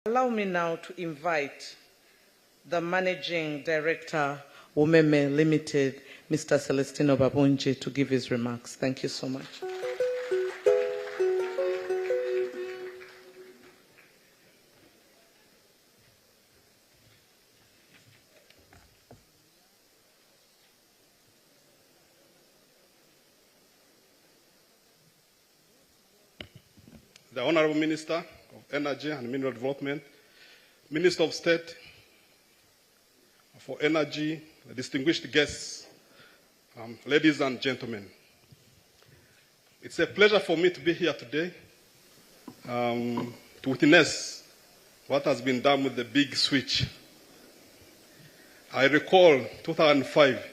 Allow me now to invite the Managing Director, UMEME Limited, Mr. Celestino Babunji, to give his remarks. Thank you so much. The Honorable Minister of Energy and Mineral Development, Minister of State for Energy, distinguished guests, ladies and gentlemen. It's a pleasure for me to be here today to witness what has been done with the big switch. I recall 2005,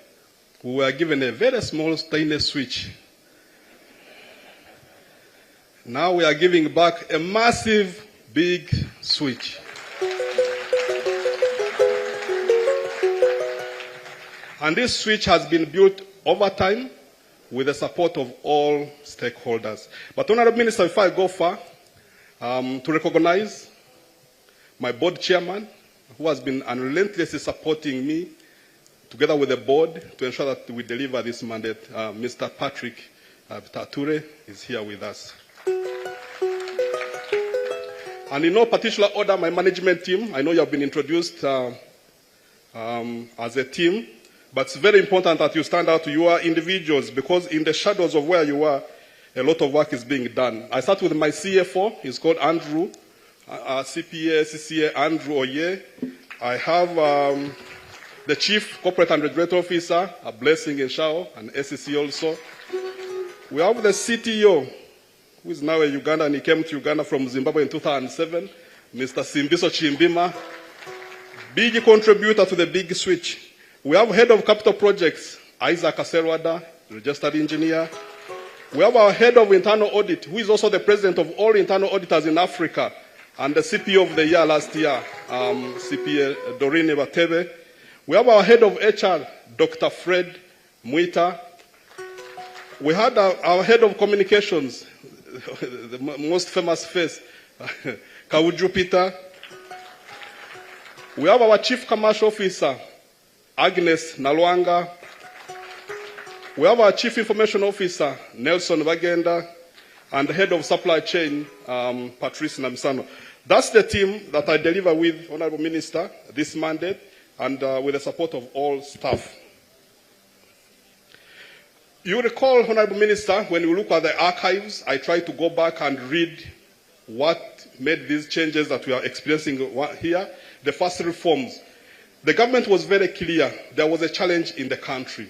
we were given a very small stainless switch. Now we are giving back a massive, big switch. And this switch has been built over time with the support of all stakeholders. But Honorable Minister, before I go far, to recognize my board chairman, who has been unrelentlessly supporting me, together with the board, to ensure that we deliver this mandate. Mr. Patrick Tature is here with us. And in no particular order, my management team, I know you have been introduced as a team, but it's very important that you stand out. You are individuals, because in the shadows of where you are, a lot of work is being done. I start with my CFO, he's called Andrew, CPA, CCA, Andrew Oye. I have the Chief Corporate and Regulatory Officer, a Blessing in Shao, and SEC also. We have the CTO, who is now a Uganda, and he came to Uganda from Zimbabwe in 2007, Mr. Simbiso Chimbima, big contributor to the big switch. We have Head of Capital Projects, Isaac Aserwada, registered engineer. We have our Head of Internal Audit, who is also the President of all internal auditors in Africa, and the CPO of the year last year, CPA Dorine Batebe. We have our Head of HR, Dr. Fred Muita. We had our Head of Communications, the most famous face, Kauju Peter. We have our Chief Commercial Officer, Agnes Nalwanga. We have our Chief Information Officer, Nelson Bagenda, and the Head of Supply Chain, Patrice Namisano. That's the team that I deliver with, Honorable Minister, this mandate, and with the support of all staff. You recall, Honorable Minister, when you look at the archives, I tried to go back and read what made these changes that we are experiencing here. The first reforms. The government was very clear. There was a challenge in the country.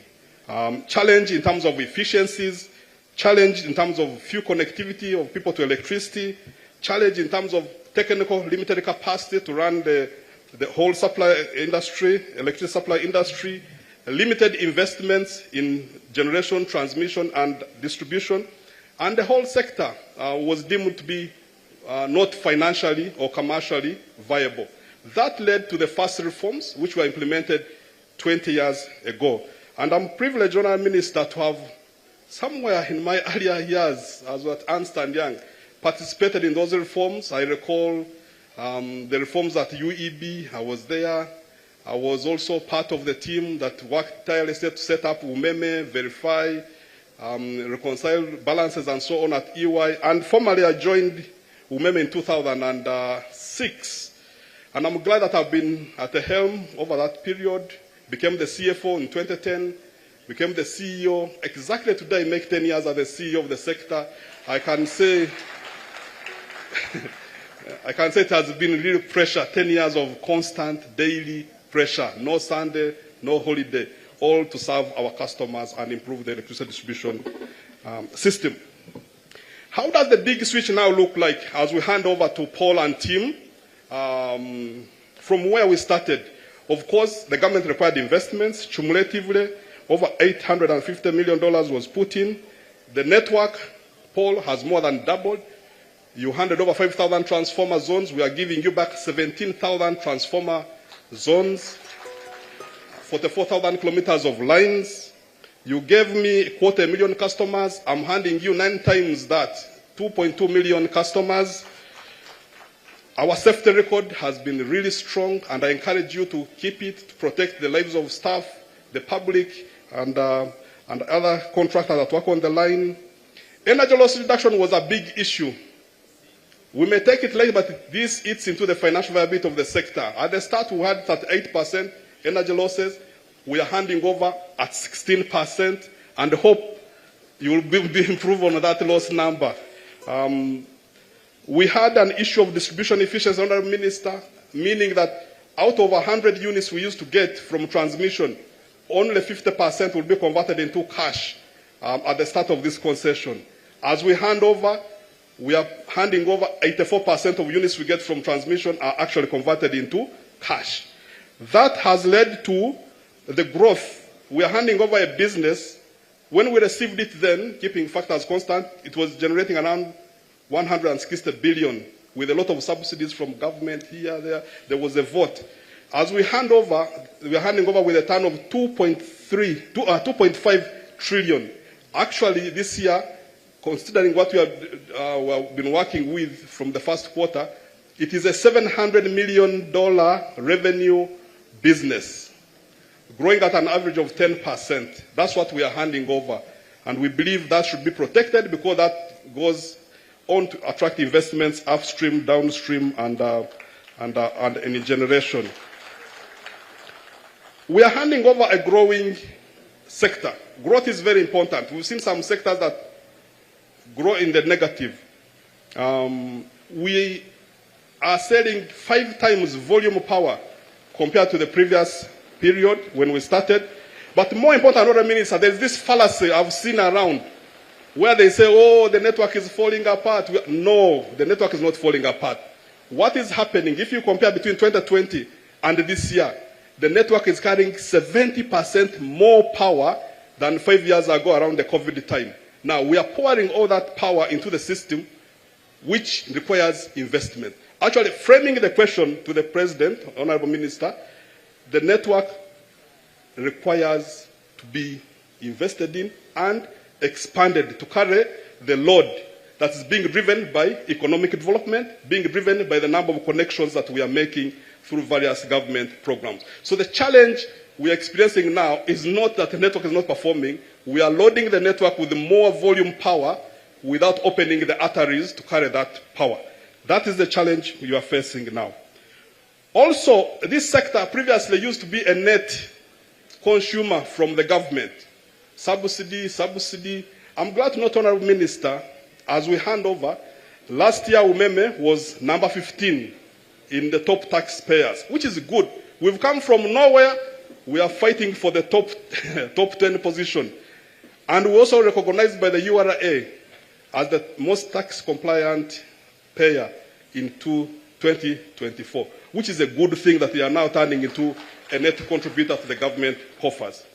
Challenge in terms of efficiencies, challenge in terms of fuel connectivity of people to electricity, challenge in terms of technical limited capacity to run the whole supply industry, electricity supply industry, limited investments in generation, transmission, and distribution, and the whole sector was deemed to be not financially or commercially viable. That led to the first reforms, which were implemented 20 years ago. And I'm privileged, Honourable Minister, to have somewhere in my earlier years, as at Ernst & Young, participated in those reforms. I recall the reforms at UEB. I was there. I was also part of the team that worked tirelessly to set up UMEME, verify, reconcile balances and so on at EY. And formally I joined UMEME in 2006. And I'm glad that I've been at the helm over that period, became the CFO in 2010, became the CEO. Exactly today I make 10 years as the CEO of the sector. I can say it has been real pressure, 10 years of constant daily pressure, no Sunday, no holiday, all to serve our customers and improve the electricity distribution system. How does the big switch now look like as we hand over to Paul and team? From where we started, of course, the government required investments. Cumulatively, over $850 million was put in. The network, Paul, has more than doubled. You handed over 5,000 transformer zones. We are giving you back 17,000 transformer zones, 44,000 kilometers of lines. You gave me 250,000 customers. I'm handing you 9 times that, 2.2 million customers. Our safety record has been really strong, and I encourage you to keep it, to protect the lives of staff, the public, and other contractors that work on the line. Energy loss reduction was a big issue. We may take it late, but this eats into the financial viability of the sector. At the start, we had 38% energy losses. We are handing over at 16%, and hope you will be improved on that loss number. We had an issue of distribution efficiency, Honourable Minister, meaning that out of 100 units we used to get from transmission, only 50% will be converted into cash at the start of this concession. As we hand over, we are handing over 84% of units we get from transmission are actually converted into cash. That has led to the growth. We are handing over a business. When we received it then, keeping factors constant, it was generating around 160 billion with a lot of subsidies from government here, there. There was a vote. As we hand over, we are handing over with a turn of 2.5 trillion. Actually, this year, considering what we have been working with from the first quarter, it is a $700 million revenue business, growing at an average of 10%. That's what we are handing over. And we believe that should be protected because that goes on to attract investments upstream, downstream, and in generation. We are handing over a growing sector. Growth is very important. We've seen some sectors that grow in the negative. We are selling 5 times volume power compared to the previous period when we started. But more important, Honourable Minister, there's this fallacy I've seen around where they say, oh, the network is falling apart. No, the network is not falling apart. What is happening, if you compare between 2020 and this year, the network is carrying 70% more power than 5 years ago around the COVID time. Now, we are pouring all that power into the system, which requires investment. Actually, framing the question to the President, Honourable Minister, the network requires to be invested in and expanded to carry the load that is being driven by economic development, being driven by the number of connections that we are making through various government programs. So the challenge we are experiencing now is not that the network is not performing. We are loading the network with more volume power without opening the arteries to carry that power. That is the challenge you are facing now. Also, this sector previously used to be a net consumer from the government. Subsidy. I'm glad to note, Honourable Minister, as we hand over, last year UMEME was number 15 in the top taxpayers, which is good. We've come from nowhere. We are fighting for the top 10 position. And we're also recognized by the URA as the most tax compliant payer in 2024, which is a good thing that we are now turning into a net contributor to the government coffers.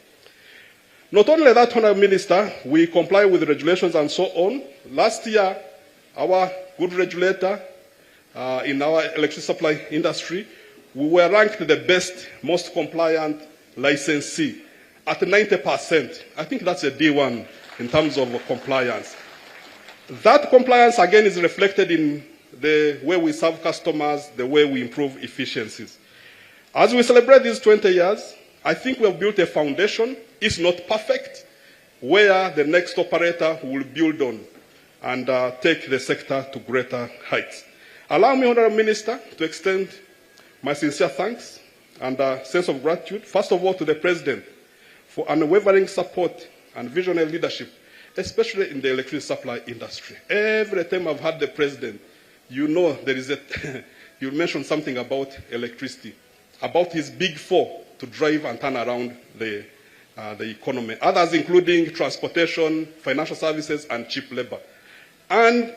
Not only that, Honourable Minister, we comply with the regulations and so on. Last year, our good regulator in our electricity supply industry, we were ranked the best, most compliant licensee at 90%. I think that's a D1 in terms of compliance. That compliance, again, is reflected in the way we serve customers, the way we improve efficiencies. As we celebrate these 20 years, I think we have built a foundation. It's not perfect, where the next operator will build on and take the sector to greater heights. Allow me, Honourable Minister, to extend my sincere thanks and sense of gratitude, first of all, to the President for unwavering support and visionary leadership, especially in the electricity supply industry. Every time I've had the President, you know there is you mentioned something about electricity, about his big 4 to drive and turn around the economy. Others including transportation, financial services, and cheap labor. And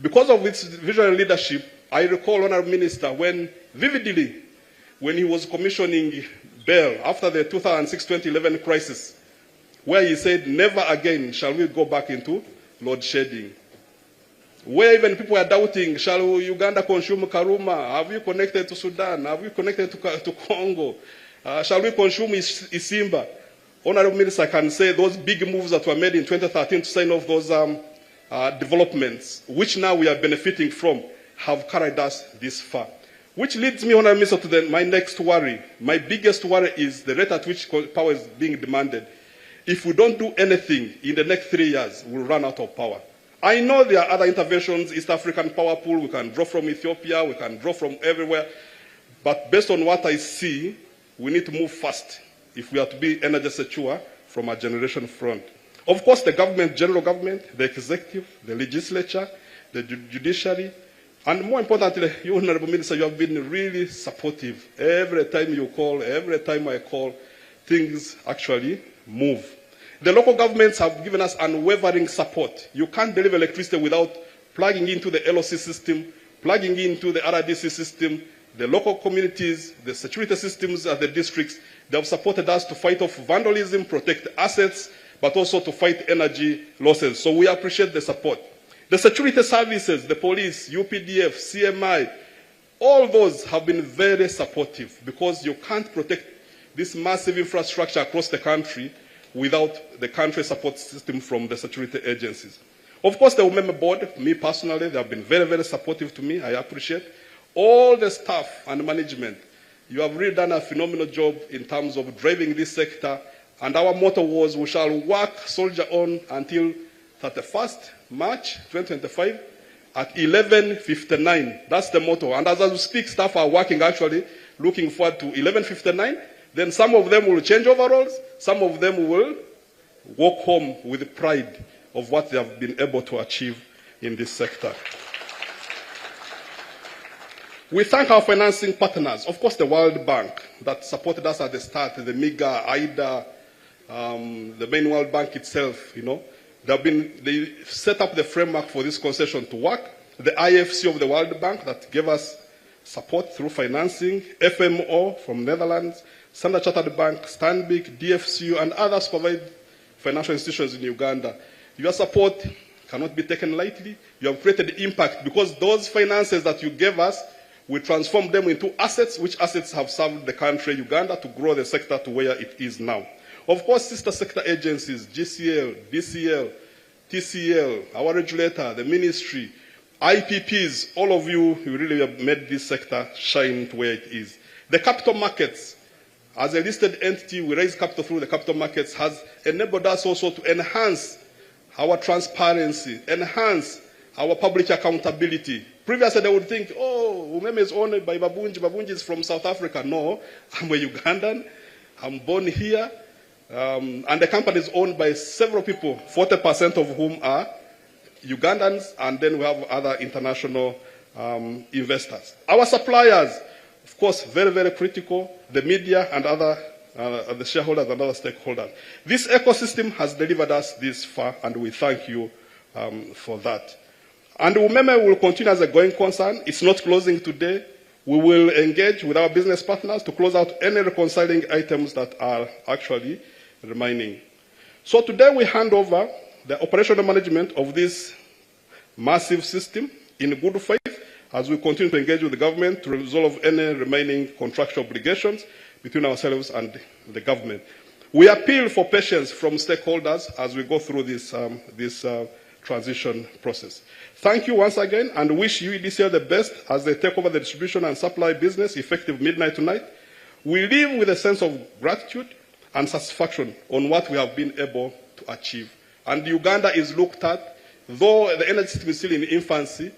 because of its visionary leadership, I recall, Honourable Minister, vividly, when he was commissioning BEL after the 2006-2011 crisis, where he said, never again shall we go back into load shedding. Where even people are doubting, shall Uganda consume Karuma? Have you connected to Sudan? Have you connected to Congo? Shall we consume Isimba? Honourable Minister, I can say those big moves that were made in 2013 to sign off those developments, which now we are benefiting from, have carried us this far. Which leads me, Honourable Minister, to my next worry. My biggest worry is the rate at which power is being demanded. If we don't do anything in the next 3 years, we'll run out of power. I know there are other interventions, East African power pool, we can draw from Ethiopia, we can draw from everywhere. But based on what I see, we need to move fast if we are to be energy secure from a generation front. Of course, the government, general government, the executive, the legislature, the judiciary, and more importantly, you, Honourable Minister, you have been really supportive. Every time you call, every time I call, things actually move. The local governments have given us unwavering support. You can't deliver electricity without plugging into the LOC system, plugging into the RDC system, the local communities, the security systems at the districts. They have supported us to fight off vandalism, protect assets, but also to fight energy losses. So we appreciate the support. The security services, the police, UPDF, CMI, all those have been very supportive because you can't protect this massive infrastructure across the country without the country support system from the security agencies. Of course, the UMEME board, me personally, they have been very, very supportive to me. I appreciate all the staff and management. You have really done a phenomenal job in terms of driving this sector. And our motto was, we shall work, soldier on until 31st March 2025 at 11:59. That's the motto. And as we speak, staff are working actually, looking forward to 11:59. Then some of them will change overalls. Some of them will walk home with pride of what they have been able to achieve in this sector. We thank our financing partners. Of course, the World Bank that supported us at the start, the MIGA, IDA, the main World Bank itself, they set up the framework for this concession to work. The IFC of the World Bank that gave us support through financing, FMO from Netherlands, Standard Chartered Bank, Stanbic, DFCU, and others provide financial institutions in Uganda. Your support cannot be taken lightly. You have created impact because those finances that you gave us, we transformed them into assets, which assets have served the country, Uganda, to grow the sector to where it is now. Of course, sister sector agencies, GCL, DCL, TCL, our regulator, the ministry, IPPs, all of you really have made this sector shine to where it is. The capital markets, as a listed entity, we raise capital through the capital markets, has enabled us also to enhance our transparency, enhance our public accountability. Previously, they would think, oh, UMEME is owned by Babunji. Babunji is from South Africa. No, I'm a Ugandan. I'm born here. And the company is owned by several people, 40% of whom are Ugandans, and then we have other international investors. Our suppliers, of course, very, very critical, the media and other, the shareholders and other stakeholders. This ecosystem has delivered us this far, and we thank you for that. And UMEME will continue as a going concern. It's not closing today. We will engage with our business partners to close out any reconciling items that are actually remaining. So today we hand over the operational management of this massive system in good faith as we continue to engage with the government to resolve any remaining contractual obligations between ourselves and the government. We appeal for patience from stakeholders as we go through this transition process. Thank you once again and wish UEDCL the best as they take over the distribution and supply business effective midnight tonight. We live with a sense of gratitude and satisfaction on what we have been able to achieve. And Uganda is looked at, though the energy system is still in infancy,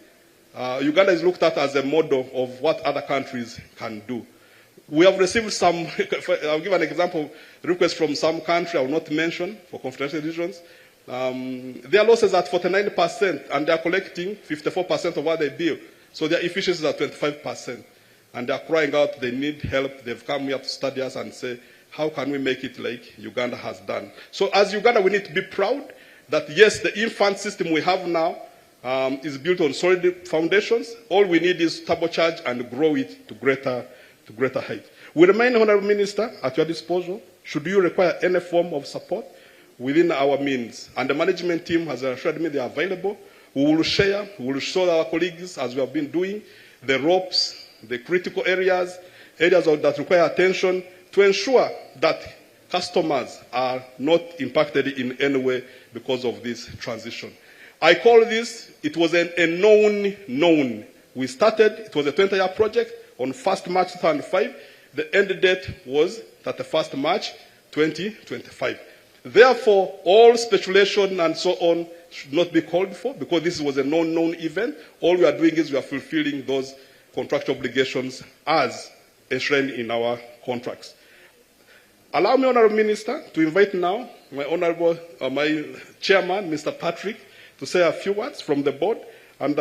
Uganda is looked at as a model of what other countries can do. We have received some, I'll give an example, requests from some country I will not mention for confidential reasons. Their losses are at 49% and they are collecting 54% of what they bill. So their efficiency is at 25%. And they are crying out, they need help. They've come here to study us and say, how can we make it like Uganda has done? So as Uganda, we need to be proud that yes, the infant system we have now is built on solid foundations. All we need is to turbocharge and grow it to greater height. We remain, Honourable Minister, at your disposal. Should you require any form of support within our means, and the management team has assured me they are available, we will share, we will show our colleagues, as we have been doing, the ropes, the critical areas that require attention to ensure that customers are not impacted in any way because of this transition. I call this, it was a known We started, it was a 20-year project, on 1st March 2005. The end date was 31st March 2025. Therefore, all speculation and so on should not be called for, because this was a known event. All we are doing is we are fulfilling those contractual obligations as enshrined in our contracts. Allow me, Honourable Minister, to invite now my chairman, Mr. Patrick, to say a few words from the board. And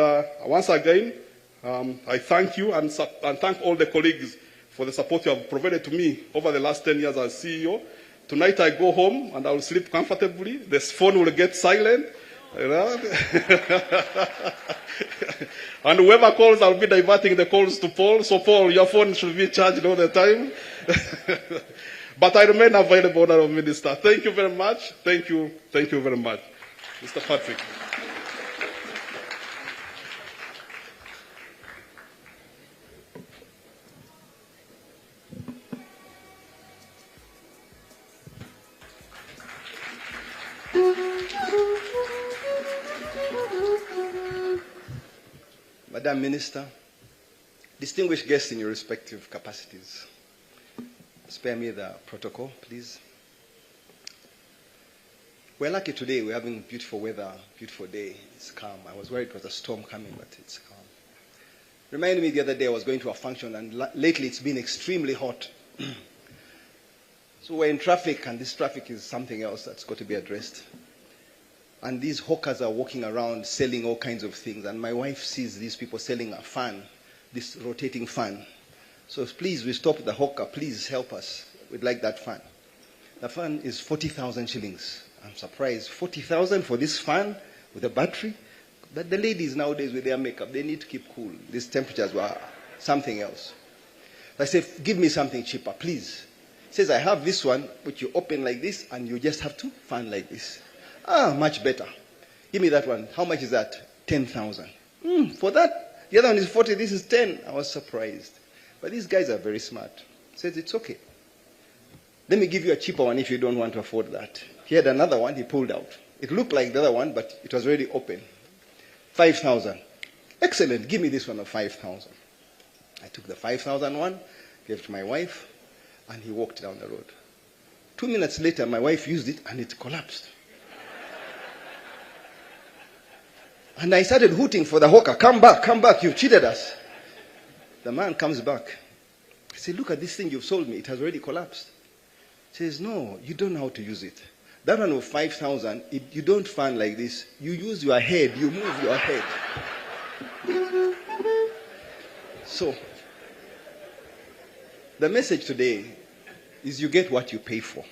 once again, I thank you and thank all the colleagues for the support you have provided to me over the last 10 years as CEO. Tonight I go home and I will sleep comfortably. The phone will get silent. You know? And whoever calls, I'll be diverting the calls to Paul. So Paul, your phone should be charged all the time. But I remain available, Honourable Minister. Thank you very much. Thank you very much. Mr. Patrick. Madam Minister, distinguished guests in your respective capacities, spare me the protocol, please. We're lucky today. We're having beautiful weather, beautiful day. It's calm. I was worried it was a storm coming, but it's calm. Reminded me the other day I was going to a function, and lately it's been extremely hot. So we're in traffic, and this traffic is something else that's got to be addressed. And these hawkers are walking around selling all kinds of things. And my wife sees these people selling a fan, this rotating fan. So please, we stop the hawker. Please help us. We'd like that fan. The fan is 40,000 shillings. I'm surprised. 40,000 for this fan with a battery? But the ladies nowadays with their makeup, they need to keep cool. These temperatures were something else. I say, give me something cheaper, please. He says, I have this one, which you open like this, and you just have to fan like this. Ah, much better. Give me that one. How much is that? 10,000. For that, the other one is 40, this is 10. I was surprised. But these guys are very smart. He says, it's okay. Let me give you a cheaper one if you don't want to afford that. He had another one he pulled out. It looked like the other one, but it was already open. 5,000. Excellent. Give me this one of 5,000. I took the 5,000 one, gave it to my wife, and he walked down the road. 2 minutes later, my wife used it, and it collapsed. And I started hooting for the hawker, come back, you've cheated us. The man comes back. I said, look at this thing you've sold me, it has already collapsed. He says, no, you don't know how to use it. That one of 5,000, you don't fan like this. You use your head, you move your head. So, the message today is you get what you pay for.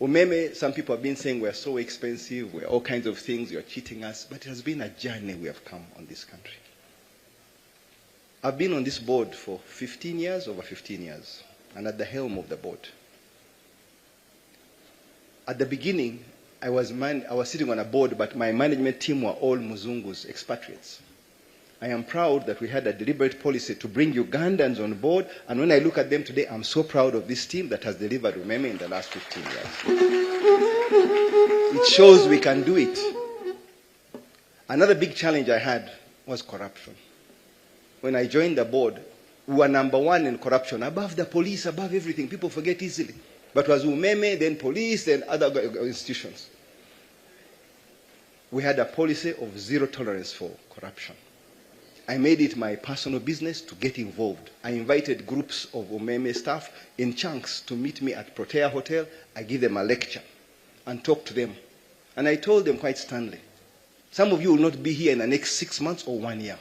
UMEME, some people have been saying we're so expensive, we're all kinds of things, you're cheating us, but it has been a journey we have come on this country. I've been on this board for 15 years, over 15 years, and at the helm of the board. At the beginning, I was sitting on a board, but my management team were all Muzungus, expatriates. I am proud that we had a deliberate policy to bring Ugandans on board, and when I look at them today, I'm so proud of this team that has delivered UMEME in the last 15 years. It shows we can do it. Another big challenge I had was corruption. When I joined the board, we were #1 in corruption, above the police, above everything. People forget easily. But it was UMEME, then police, then other institutions. We had a policy of zero tolerance for corruption. I made it my personal business to get involved. I invited groups of UMEME staff in chunks to meet me at Protea Hotel. I give them a lecture and talk to them. And I told them quite sternly, some of you will not be here in the next 6 months or 1 year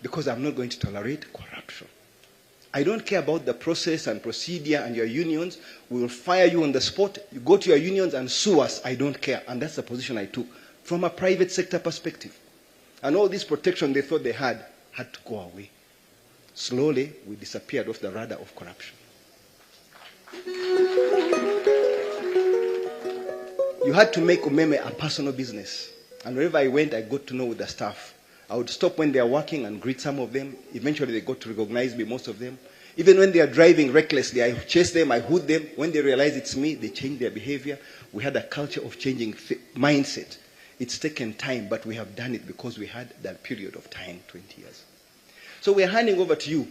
because I'm not going to tolerate corruption. I don't care about the process and procedure and your unions. We will fire you on the spot. You go to your unions and sue us. I don't care. And that's the position I took from a private sector perspective. And all this protection they thought they had to go away. Slowly, we disappeared off the radar of corruption. You had to make UMEME a personal business. And wherever I went, I got to know the staff. I would stop when they are working and greet some of them. Eventually, they got to recognize me, most of them. Even when they are driving recklessly, I chase them, I hood them. When they realize it's me, they change their behavior. We had a culture of changing mindset. It's taken time, but we have done it because we had that period of time, 20 years. So we're handing over to you.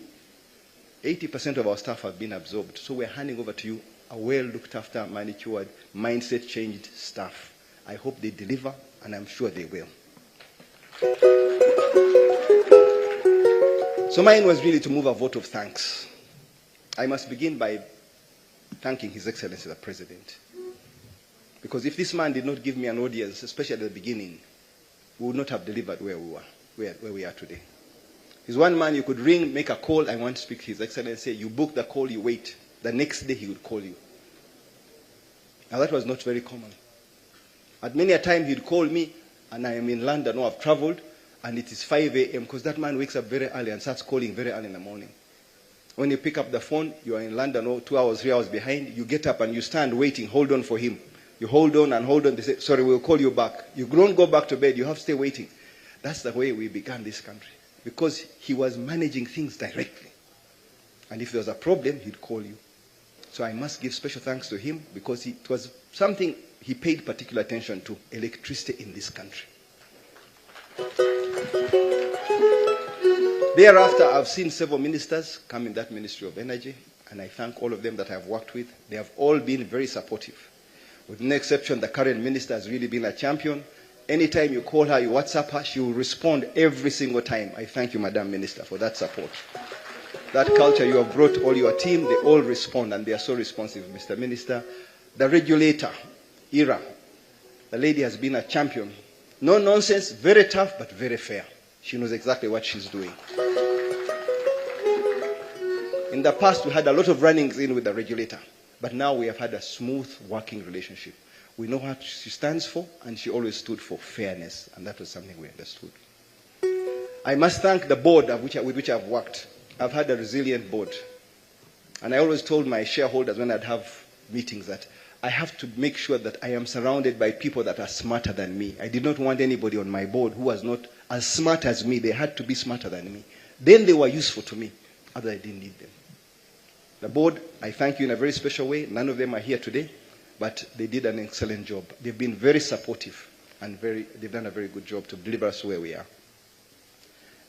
80% of our staff have been absorbed. So we're handing over to you a well-looked after, manicured, mindset-changed staff. I hope they deliver, and I'm sure they will. So mine was really to move a vote of thanks. I must begin by thanking His Excellency the President. Because if this man did not give me an audience, especially at the beginning, we would not have delivered where we are today. He's one man you could ring, make a call, I want to speak to His Excellency. You book the call, you wait. The next day he would call you. Now that was not very common. At many a time he'd call me, and I am in London, or I've traveled, and it is 5 a.m. because that man wakes up very early and starts calling very early in the morning. When you pick up the phone, you are in London, or 2 hours, 3 hours behind, you get up and you stand waiting, hold on for him. You hold on and hold on. They say, sorry, we'll call you back. You don't go back to bed. You have to stay waiting. That's the way we began this country. Because he was managing things directly. And if there was a problem, he'd call you. So I must give special thanks to him because it was something he paid particular attention to, electricity in this country. Thereafter, I've seen several ministers come in that Ministry of Energy, and I thank all of them that I've worked with. They have all been very supportive. With no exception, the current minister has really been a champion. Anytime you call her, you WhatsApp her, she will respond every single time. I thank you, Madam Minister, for that support. That culture you have brought all your team, they all respond, and they are so responsive, Mr. Minister. The regulator, Ira, the lady has been a champion. No nonsense, very tough, but very fair. She knows exactly what she's doing. In the past, we had a lot of run-ins in with the regulator. But now we have had a smooth working relationship. We know what she stands for, and she always stood for fairness, and that was something we understood. I must thank the board with which I've worked. I've had a resilient board. And I always told my shareholders when I'd have meetings that I have to make sure that I am surrounded by people that are smarter than me. I did not want anybody on my board who was not as smart as me. They had to be smarter than me. Then they were useful to me. Otherwise, I didn't need them. The board, I thank you in a very special way. None of them are here today, but they did an excellent job. They've been very supportive, and they've done a very good job to deliver us where we are.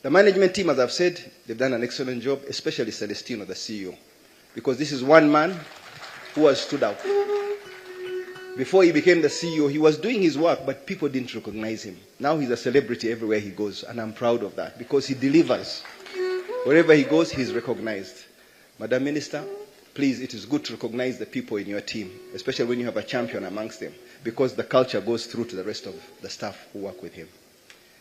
The management team, as I've said, they've done an excellent job, especially Celestino, the CEO, because this is one man who has stood out. Before he became the CEO, he was doing his work, but people didn't recognize him. Now he's a celebrity everywhere he goes, and I'm proud of that, because he delivers. Wherever he goes, he's recognized. Madam Minister, please, it is good to recognize the people in your team, especially when you have a champion amongst them, because the culture goes through to the rest of the staff who work with him.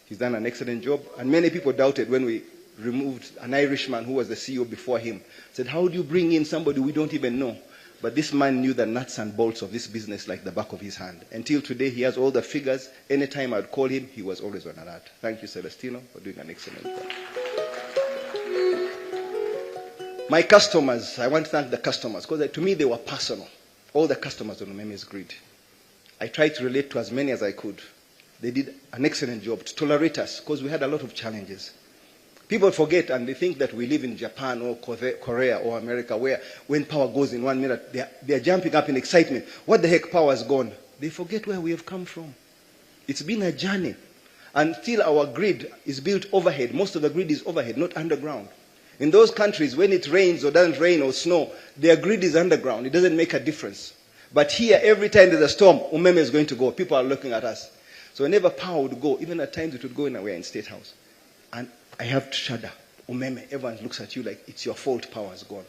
He's done an excellent job, and many people doubted when we removed an Irishman who was the CEO before him. Said, how do you bring in somebody we don't even know? But this man knew the nuts and bolts of this business like the back of his hand. Until today, he has all the figures. Anytime I'd call him, he was always on alert. Thank you, Celestino, for doing an excellent job. My customers, I want to thank the customers, because to me they were personal. All the customers on UMEME's grid. I tried to relate to as many as I could. They did an excellent job to tolerate us, because we had a lot of challenges. People forget, and they think that we live in Japan or Korea or America, where when power goes in 1 minute, they are jumping up in excitement. What the heck, power is gone? They forget where we have come from. It's been a journey. And still our grid is built overhead. Most of the grid is overhead, not underground. In those countries, when it rains or doesn't rain or snow, their grid is underground. It doesn't make a difference. But here, every time there's a storm, UMEME is going to go. People are looking at us. So whenever power would go, even at times it would go in in State House. And I have to shudder. UMEME, everyone looks at you like it's your fault, power is gone.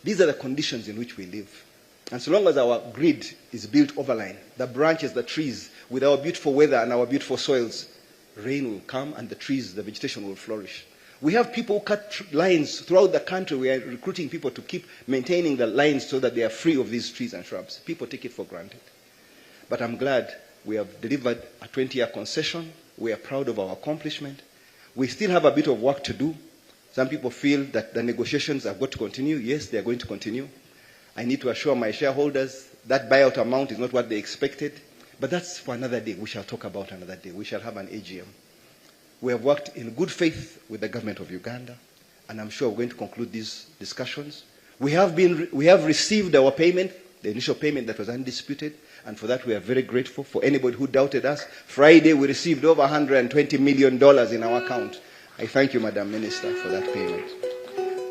These are the conditions in which we live. And so long as our grid is built overline, the branches, the trees, with our beautiful weather and our beautiful soils, rain will come and the trees, the vegetation will flourish. We have people who cut lines throughout the country. We are recruiting people to keep maintaining the lines so that they are free of these trees and shrubs. People take it for granted. But I'm glad we have delivered a 20-year concession. We are proud of our accomplishment. We still have a bit of work to do. Some people feel that the negotiations have got to continue. Yes, they are going to continue. I need to assure my shareholders that buyout amount is not what they expected. But that's for another day. We shall talk about another day. We shall have an AGM. We have worked in good faith with the government of Uganda, and I'm sure we're going to conclude these discussions. We have received our payment. the initial payment that was undisputed, and for that we are very grateful. For anybody who doubted us, Friday we received over $120 million in our account. I thank you, Madam Minister, for that payment.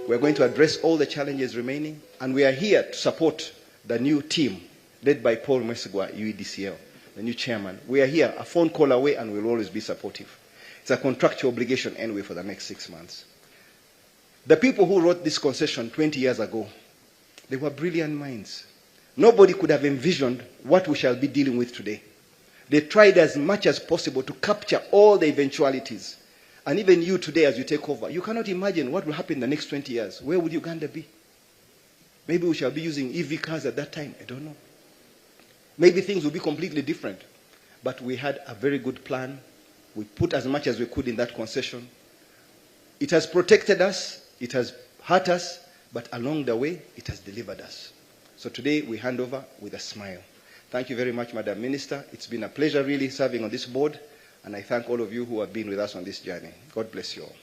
We're going to address all the challenges remaining, and we are here to support the new team led by Paul Mwesigwa, UEDCL, the new chairman. We are here, a phone call away, and we'll always be supportive. It's a contractual obligation anyway for the next 6 months. The people who wrote this concession 20 years ago, they were brilliant minds. Nobody could have envisioned what we shall be dealing with today. They tried as much as possible to capture all the eventualities. And even you today, as you take over, you cannot imagine what will happen in the next 20 years. Where would Uganda be? Maybe we shall be using EV cars at that time. I don't know. Maybe things will be completely different. But we had a very good plan. We put as much as we could in that concession. It has protected us. It has hurt us. But along the way, it has delivered us. So today, we hand over with a smile. Thank you very much, Madam Minister. It's been a pleasure really serving on this board. And I thank all of you who have been with us on this journey. God bless you all.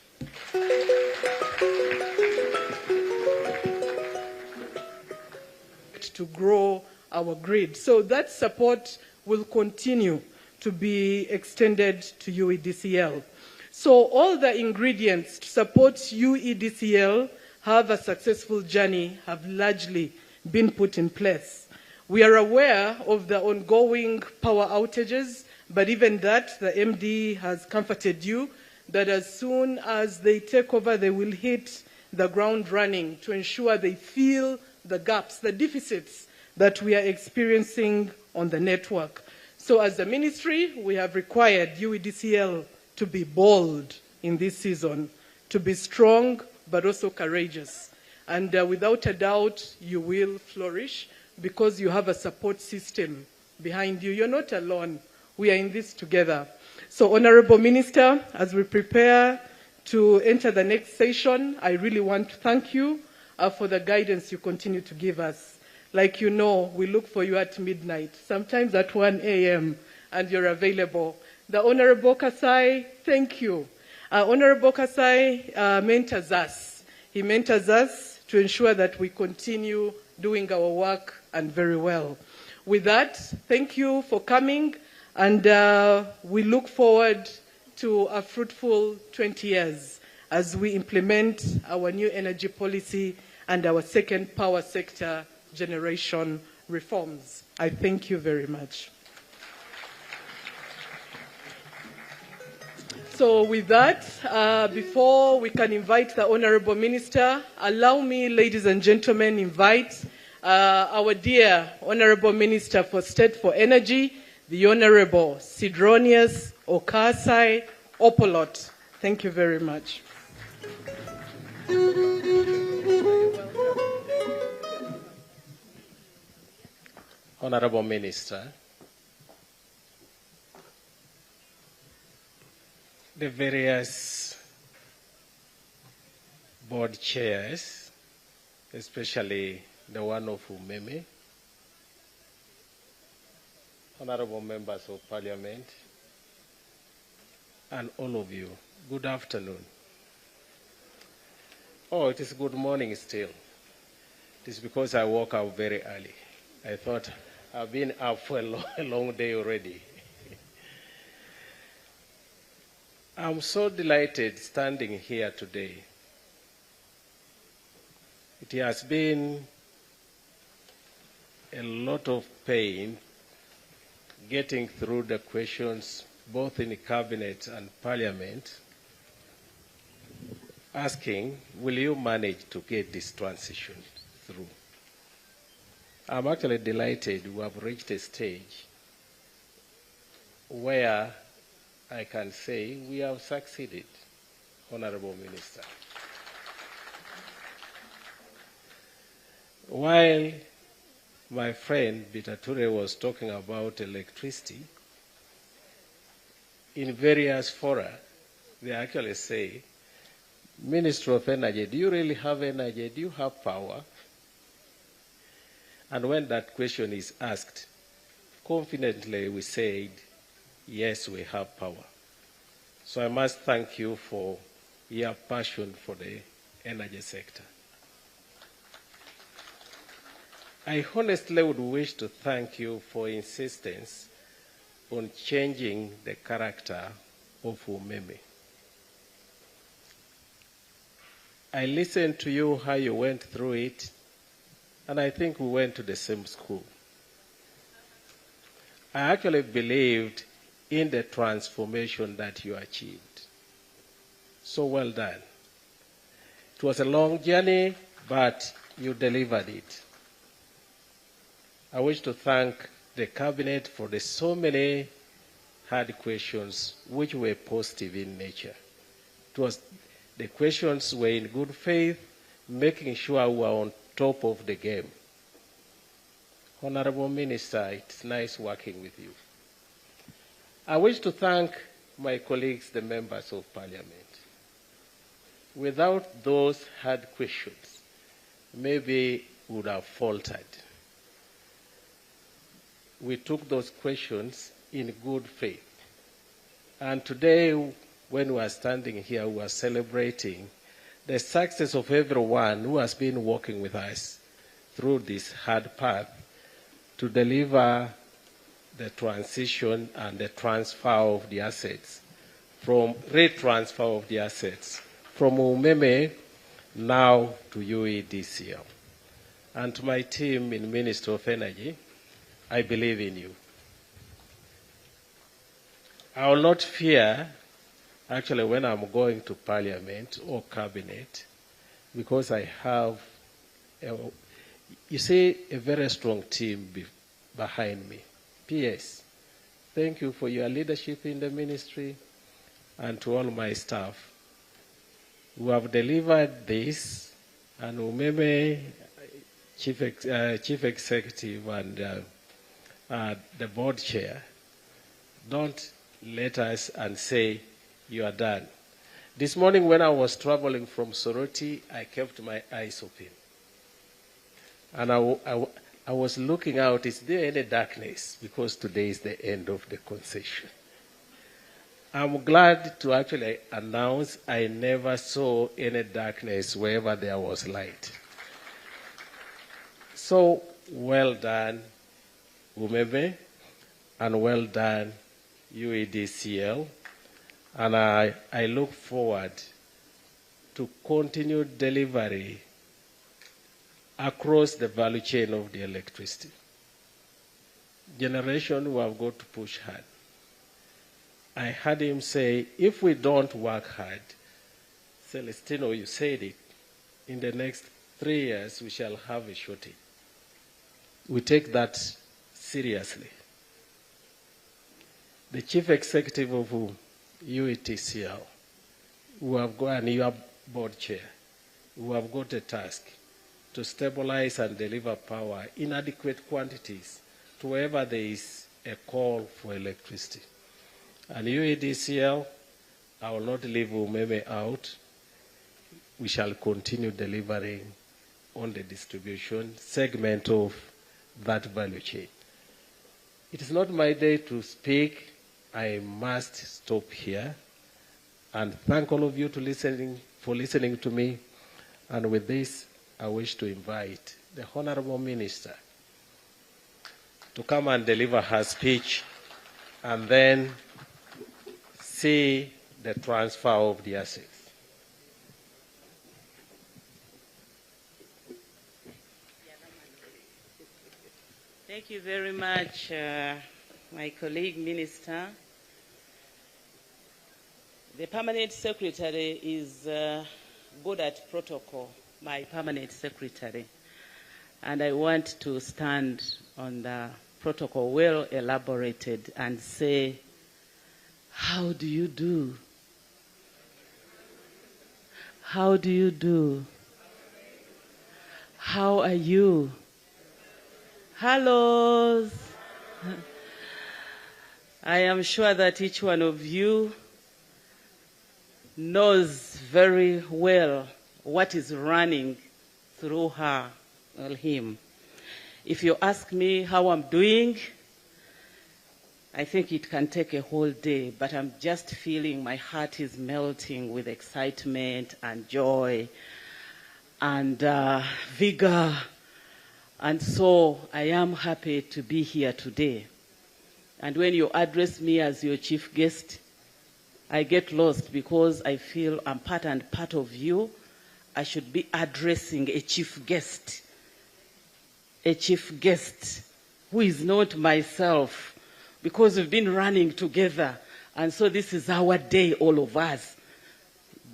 To grow our grid. So that support will continue to be extended to UEDCL. So all the ingredients to support UEDCL have a successful journey have largely been put in place. We are aware of the ongoing power outages, but even that, the MD has comforted you that as soon as they take over, they will hit the ground running to ensure they fill the gaps, the deficits that we are experiencing on the network. So as the ministry, we have required UEDCL to be bold in this season, to be strong but also courageous. And without a doubt, you will flourish because you have a support system behind you. You're not alone. We are in this together. So, Honorable Minister, as we prepare to enter the next session, I really want to thank you for the guidance you continue to give us. Like you know, we look for you at midnight, sometimes at 1 a.m., and you're available. The Honorable Kasai, thank you. Honorable Kasai mentors us. He mentors us to ensure that we continue doing our work and very well. With that, thank you for coming, and we look forward to a fruitful 20 years as we implement our new energy policy and our second power sector generation reforms. I thank you very much. So with that, before we can invite the Honorable Minister, allow me, ladies and gentlemen, invite our dear Honorable Minister for State for Energy, the Honorable Sidronius Okasai Opolot. Thank you very much. Honorable Minister, the various board chairs, especially the one of UMEME, honorable members of Parliament, and all of you, good afternoon. Oh, it is good morning still. It is because I woke up very early. I thought I've been up for a long day already. I'm so delighted standing here today. It has been a lot of pain getting through the questions both in the Cabinet and Parliament, asking, will you manage to get this transition through? I'm actually delighted we have reached a stage where I can say we have succeeded, Honorable Minister. While my friend Bitature was talking about electricity, in various fora, they actually say, Minister of Energy, do you really have energy? Do you have power? And when that question is asked, confidently we said, yes, we have power. So I must thank you for your passion for the energy sector. I honestly would wish to thank you for insistence on changing the character of UMEME. I listened to you how you went through it, and I think we went to the same school. I actually believed in the transformation that you achieved. So well done. It was a long journey, but you delivered it. I wish to thank the Cabinet for the so many hard questions which were positive in nature. The questions were in good faith, making sure we were on top of the game. Honorable Minister, it's nice working with you. I wish to thank my colleagues, the members of Parliament. Without those hard questions, maybe we would have faltered. We took those questions in good faith. And today, when we are standing here, we are celebrating the success of everyone who has been working with us through this hard path to deliver the transition and the transfer of the assets, from retransfer of the assets from UMEME now to UEDCL. And to my team in Ministry of Energy, I believe in you. I will not fear, actually, when I'm going to Parliament or Cabinet, because I have, a very strong team behind me. P.S. Thank you for your leadership in the ministry, and to all my staff who have delivered this, and UMEME Chief Executive and the board chair. Don't let us and say you are done. This morning when I was traveling from Soroti, I kept my eyes open. And I was looking out, is there any darkness? Because today is the end of the concession. I'm glad to actually announce I never saw any darkness wherever there was light. So, well done, UMEME, and well done, UEDCL. And I look forward to continued delivery across the value chain of the electricity. Generation who have got to push hard. I heard him say, if we don't work hard, Celestino, you said it, in the next 3 years we shall have a shortage. We take that seriously. The Chief Executive of UETCL, who have got, and your board chair, who have got a task to stabilize and deliver power in adequate quantities to wherever there is a call for electricity. And UEDCL, I will not leave UMEME out. We shall continue delivering on the distribution segment of that value chain. It is not my day to speak. I must stop here and thank all of you for listening to me. And with this, I wish to invite the Honorable Minister to come and deliver her speech and then see the transfer of the assets. Thank you very much, my colleague Minister. The Permanent Secretary is good at protocol, my Permanent Secretary. And I want to stand on the protocol well elaborated and say, how do you do? How do you do? How are you? Hello. I am sure that each one of you knows very well what is running through her or him. If you ask me how I'm doing, I think it can take a whole day, but I'm just feeling my heart is melting with excitement and joy and vigor And so I am happy to be here today. And when you address me as your chief guest, I get lost because I feel I'm part and part of you. I should be addressing a chief guest who is not myself, because we've been running together. And so this is our day, all of us.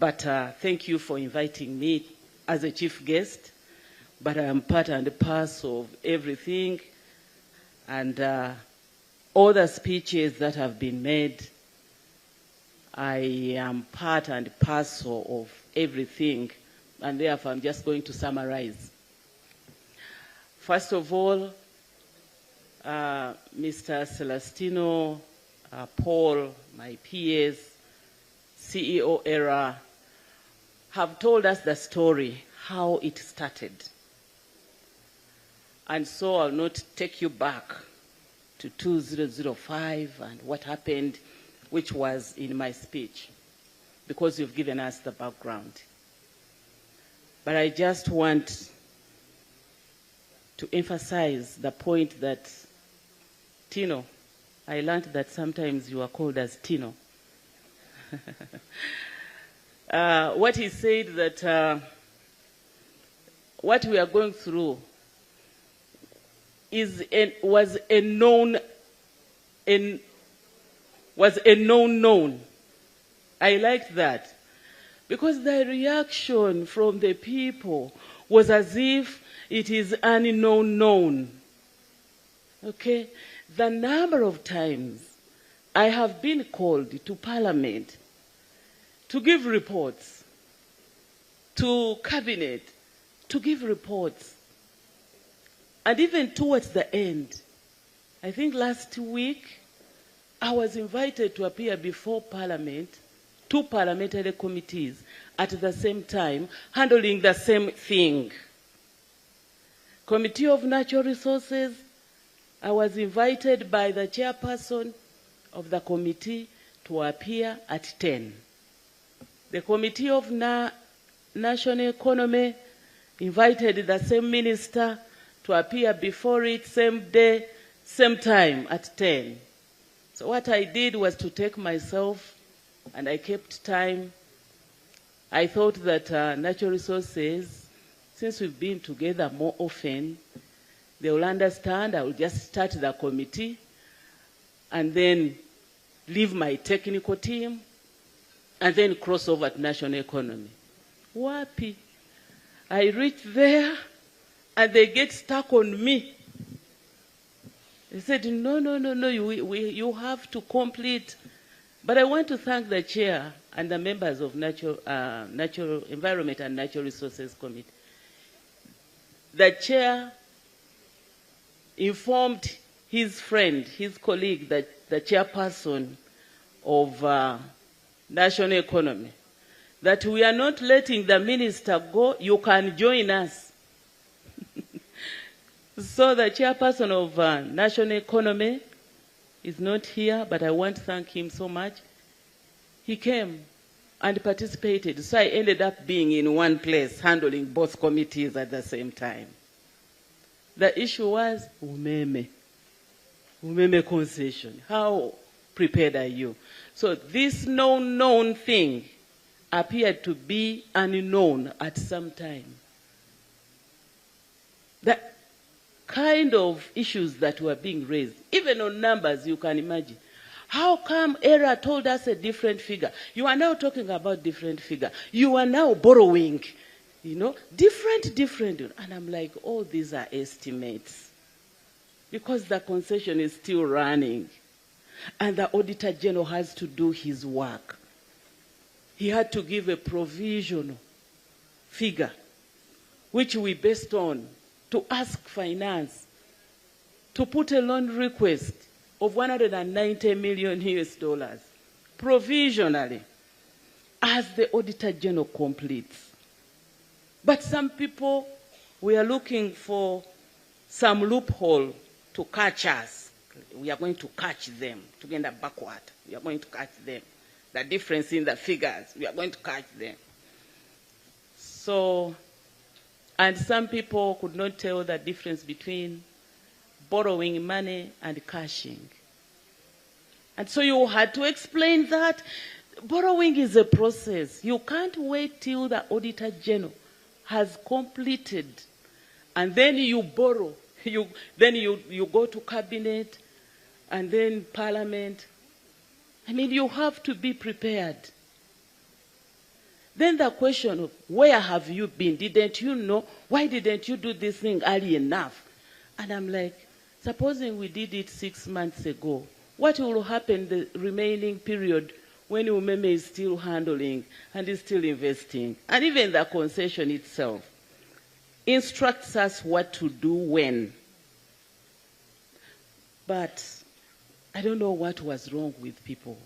But thank you for inviting me as a chief guest. But I am part and parcel of everything. And all the speeches that have been made, I am part and parcel of everything. And therefore, I'm just going to summarize. First of all, Mr. Celestino, Paul, my PS, CEO era, have told us the story, how it started. And so I'll not take you back to 2005 and what happened, which was in my speech, because you've given us the background. But I just want to emphasize the point that Tino, I learned that sometimes you are called as Tino. What he said that what we are going through was a known known. I liked that, because the reaction from the people was as if it is unknown known. Okay? The number of times I have been called to Parliament to give reports, to Cabinet, to give reports. And even towards the end, I think last week, I was invited to appear before Parliament, 2 parliamentary committees at the same time, handling the same thing. Committee of Natural Resources, I was invited by the chairperson of the committee to appear at 10. The Committee of National Economy invited the same minister to appear before it, same day, same time at 10. So what I did was to take myself, and I kept time. I thought that Natural Resources, since we've been together more often, they will understand. I will just start the committee and then leave my technical team and then cross over to national economy. Wapi. I reach there and they get stuck on me. They said, no, you have to complete. But I want to thank the chair and the members of Natural Environment and Natural Resources Committee. The chair informed his friend, his colleague, the chairperson of national economy, that we are not letting the minister go, you can join us. So the chairperson of national economy is not here, but I want to thank him so much. He came and participated, so I ended up being in one place, handling both committees at the same time. The issue was UMEME concession. How prepared are you? So this known thing appeared to be unknown at some time. The kind of issues that were being raised, even on numbers, you can imagine. How come ERA told us a different figure? You are now talking about different figure. You are now borrowing, different. And I'm like, all these are estimates. Because the concession is still running. And the Auditor General has to do his work. He had to give a provisional figure, which we based on to ask finance to put a loan request of $190 million provisionally as the Auditor General completes. But some people were looking for some loophole to catch us. We are going to catch them, to get backward. We are going to catch them. The difference in the figures, we are going to catch them. So And some people could not tell the difference between borrowing money and cashing. And so you had to explain that borrowing is a process. You can't wait till the Auditor General has completed and then you borrow. Then you go to Cabinet and then Parliament. I mean, you have to be prepared. Then the question of where have you been? Didn't you know? Why didn't you do this thing early enough? And I'm like, supposing we did it 6 months ago, what will happen the remaining period when UMEME is still handling and is still investing? And even the concession itself instructs us what to do when. But I don't know what was wrong with people.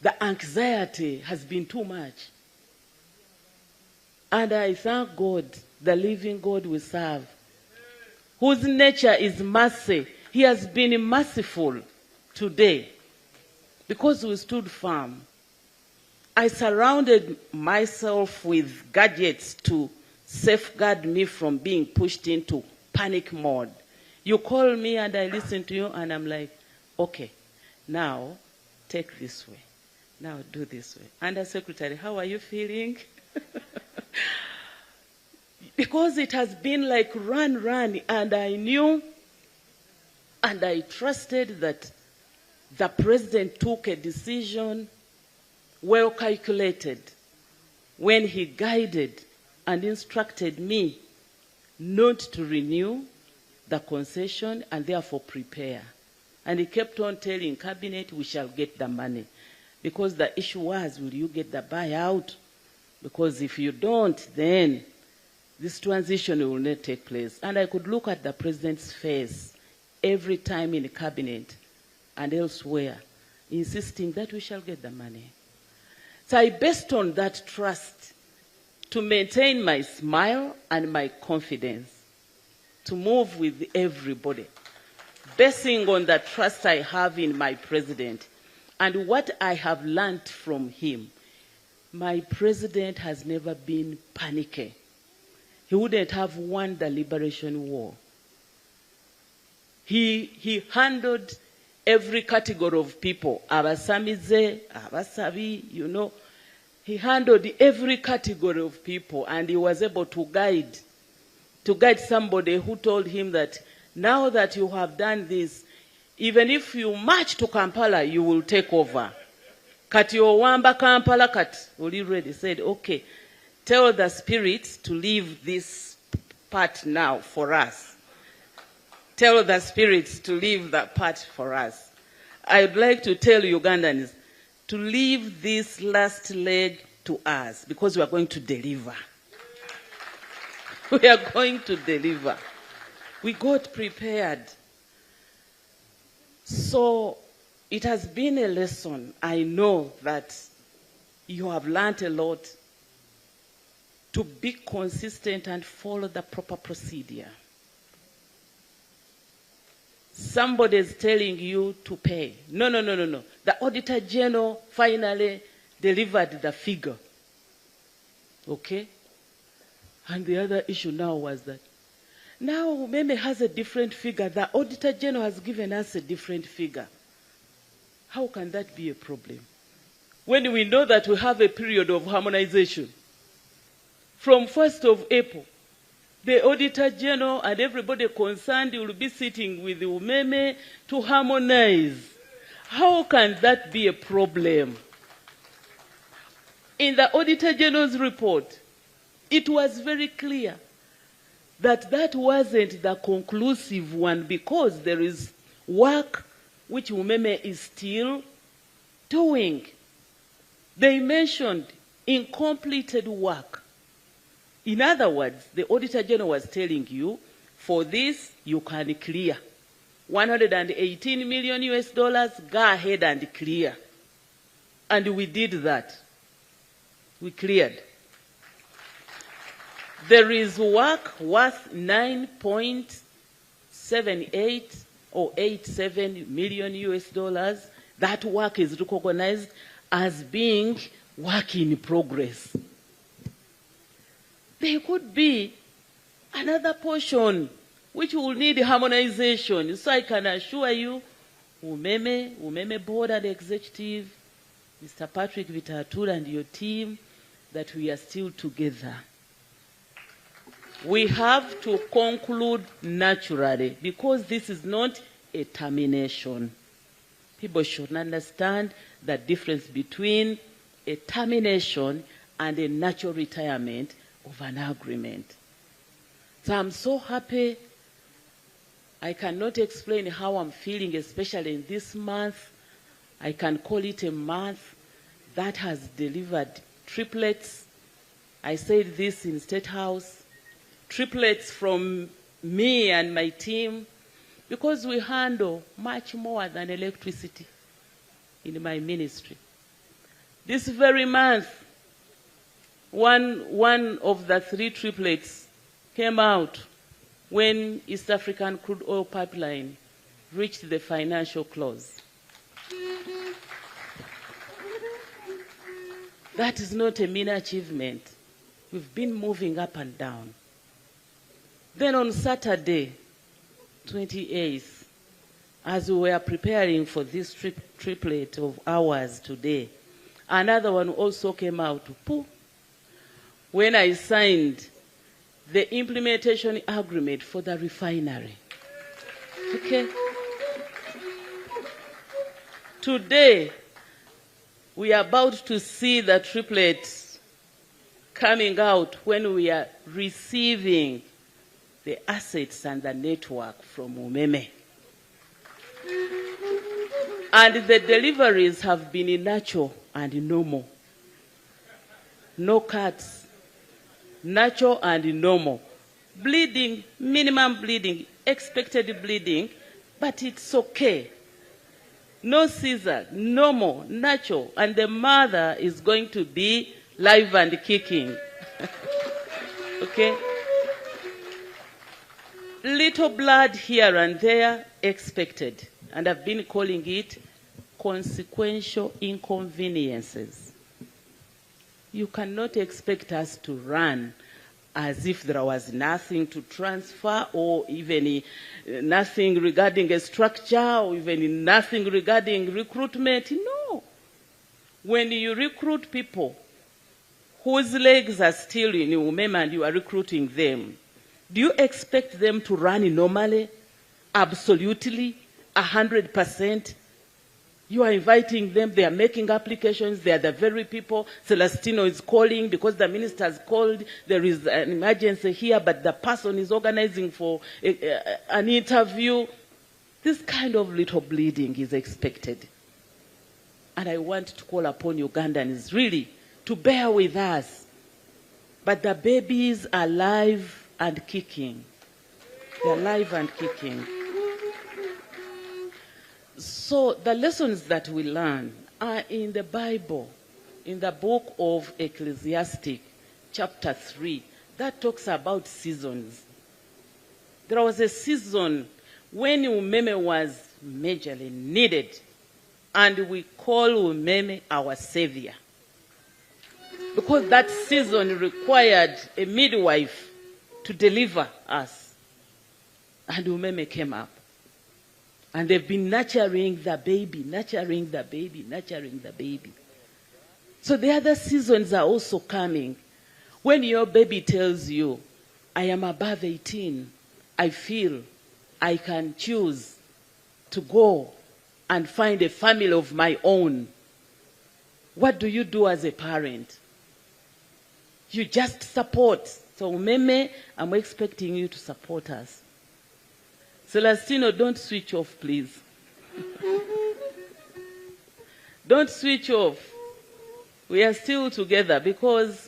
The anxiety has been too much. And I thank God, the living God we serve, whose nature is mercy. He has been merciful today because we stood firm. I surrounded myself with gadgets to safeguard me from being pushed into panic mode. You call me and I listen to you and I'm like, okay, now take this way. Now do this way. Under Secretary, how are you feeling? Because it has been like run, and I knew and I trusted that the President took a decision well calculated when he guided and instructed me not to renew the concession and therefore prepare. And he kept on telling Cabinet, we shall get the money. Because the issue was, will you get the buyout? Because if you don't, then this transition will not take place. And I could look at the President's face every time in the Cabinet and elsewhere, insisting that we shall get the money. So I based on that trust to maintain my smile and my confidence, to move with everybody, basing on the trust I have in my President and what I have learned from him. My President has never been panicky. He wouldn't have won the liberation war. He handled every category of people. Abasamize, Abasabi, you know. He handled every category of people, and he was able to guide somebody who told him that now that you have done this, even if you march to Kampala, you will take over. Kati owamba Kampala kati, Oli ready said, okay, tell the spirits to leave this part now for us. Tell the spirits to leave that part for us. I would like to tell Ugandans to leave this last leg to us because we are going to deliver. We are going to deliver. We got prepared. So it has been a lesson. I know that you have learned a lot to be consistent and follow the proper procedure. Somebody is telling you to pay. No. The Auditor General finally delivered the figure. Okay? And the other issue now was that now UMEME has a different figure. The Auditor General has given us a different figure. How can that be a problem? When we know that we have a period of harmonization. From 1st of April, the Auditor General and everybody concerned will be sitting with UMEME to harmonize. How can that be a problem? In the Auditor General's report, it was very clear that that wasn't the conclusive one because there is work which UMEME is still doing. They mentioned incompleted work. In other words, the Auditor General was telling you, for this, you can clear. $118 million US, go ahead and clear. And we did that. We cleared. There is work worth 9.78 or 87 million US dollars. That work is recognized as being work in progress. there could be another portion which will need harmonization. So I can assure you, UMEME board and executive, Mr. Patrick Vitatura and your team, that we are still together. We have to conclude naturally, because this is not a termination. People should understand the difference between a termination and a natural retirement of an agreement. So I'm so happy. I cannot explain how I'm feeling, especially in this month. I can call it a month that has delivered triplets. I said this in State House, triplets from me and my team, because we handle much more than electricity in my ministry. This very month, one of the 3 triplets came out when East African crude oil pipeline reached the financial close. That is not a mean achievement. We've been moving up and down. Then on Saturday, 28th, as we were preparing for this triplet of ours today, another one also came out. When I signed the implementation agreement for the refinery. Okay? Today, we are about to see the triplets coming out when we are receiving the assets and the network from UMEME. And the deliveries have been natural and normal. No cuts. Natural and normal. Bleeding, minimum bleeding, expected bleeding, but it's okay. No seizure, normal, natural, and the mother is going to be live and kicking. Okay? Little blood here and there, expected. And I've been calling it consequential inconveniences. You cannot expect us to run as if there was nothing to transfer, or even nothing regarding a structure, or even nothing regarding recruitment. No. When you recruit people whose legs are still in UMEME and you are recruiting them, do you expect them to run normally, absolutely, 100%? You are inviting them, they are making applications, they are the very people. Celestino is calling because the minister has called, there is an emergency here, but the person is organizing for an interview. This kind of little bleeding is expected. And I want to call upon Ugandans really to bear with us. But the babies are alive and kicking. They are alive and kicking. So the lessons that we learn are in the Bible, in the book of Ecclesiastes, chapter 3, that talks about seasons. There was a season when UMEME was majorly needed, and we call UMEME our savior. Because that season required a midwife to deliver us. And UMEME came up. And they've been nurturing the baby, nurturing the baby, nurturing the baby. So the other seasons are also coming. When your baby tells you, I am above 18, I feel I can choose to go and find a family of my own, what do you do as a parent? You just support. So UMEME, I'm expecting you to support us. Celestino, don't switch off, please. Don't switch off. We are still together, because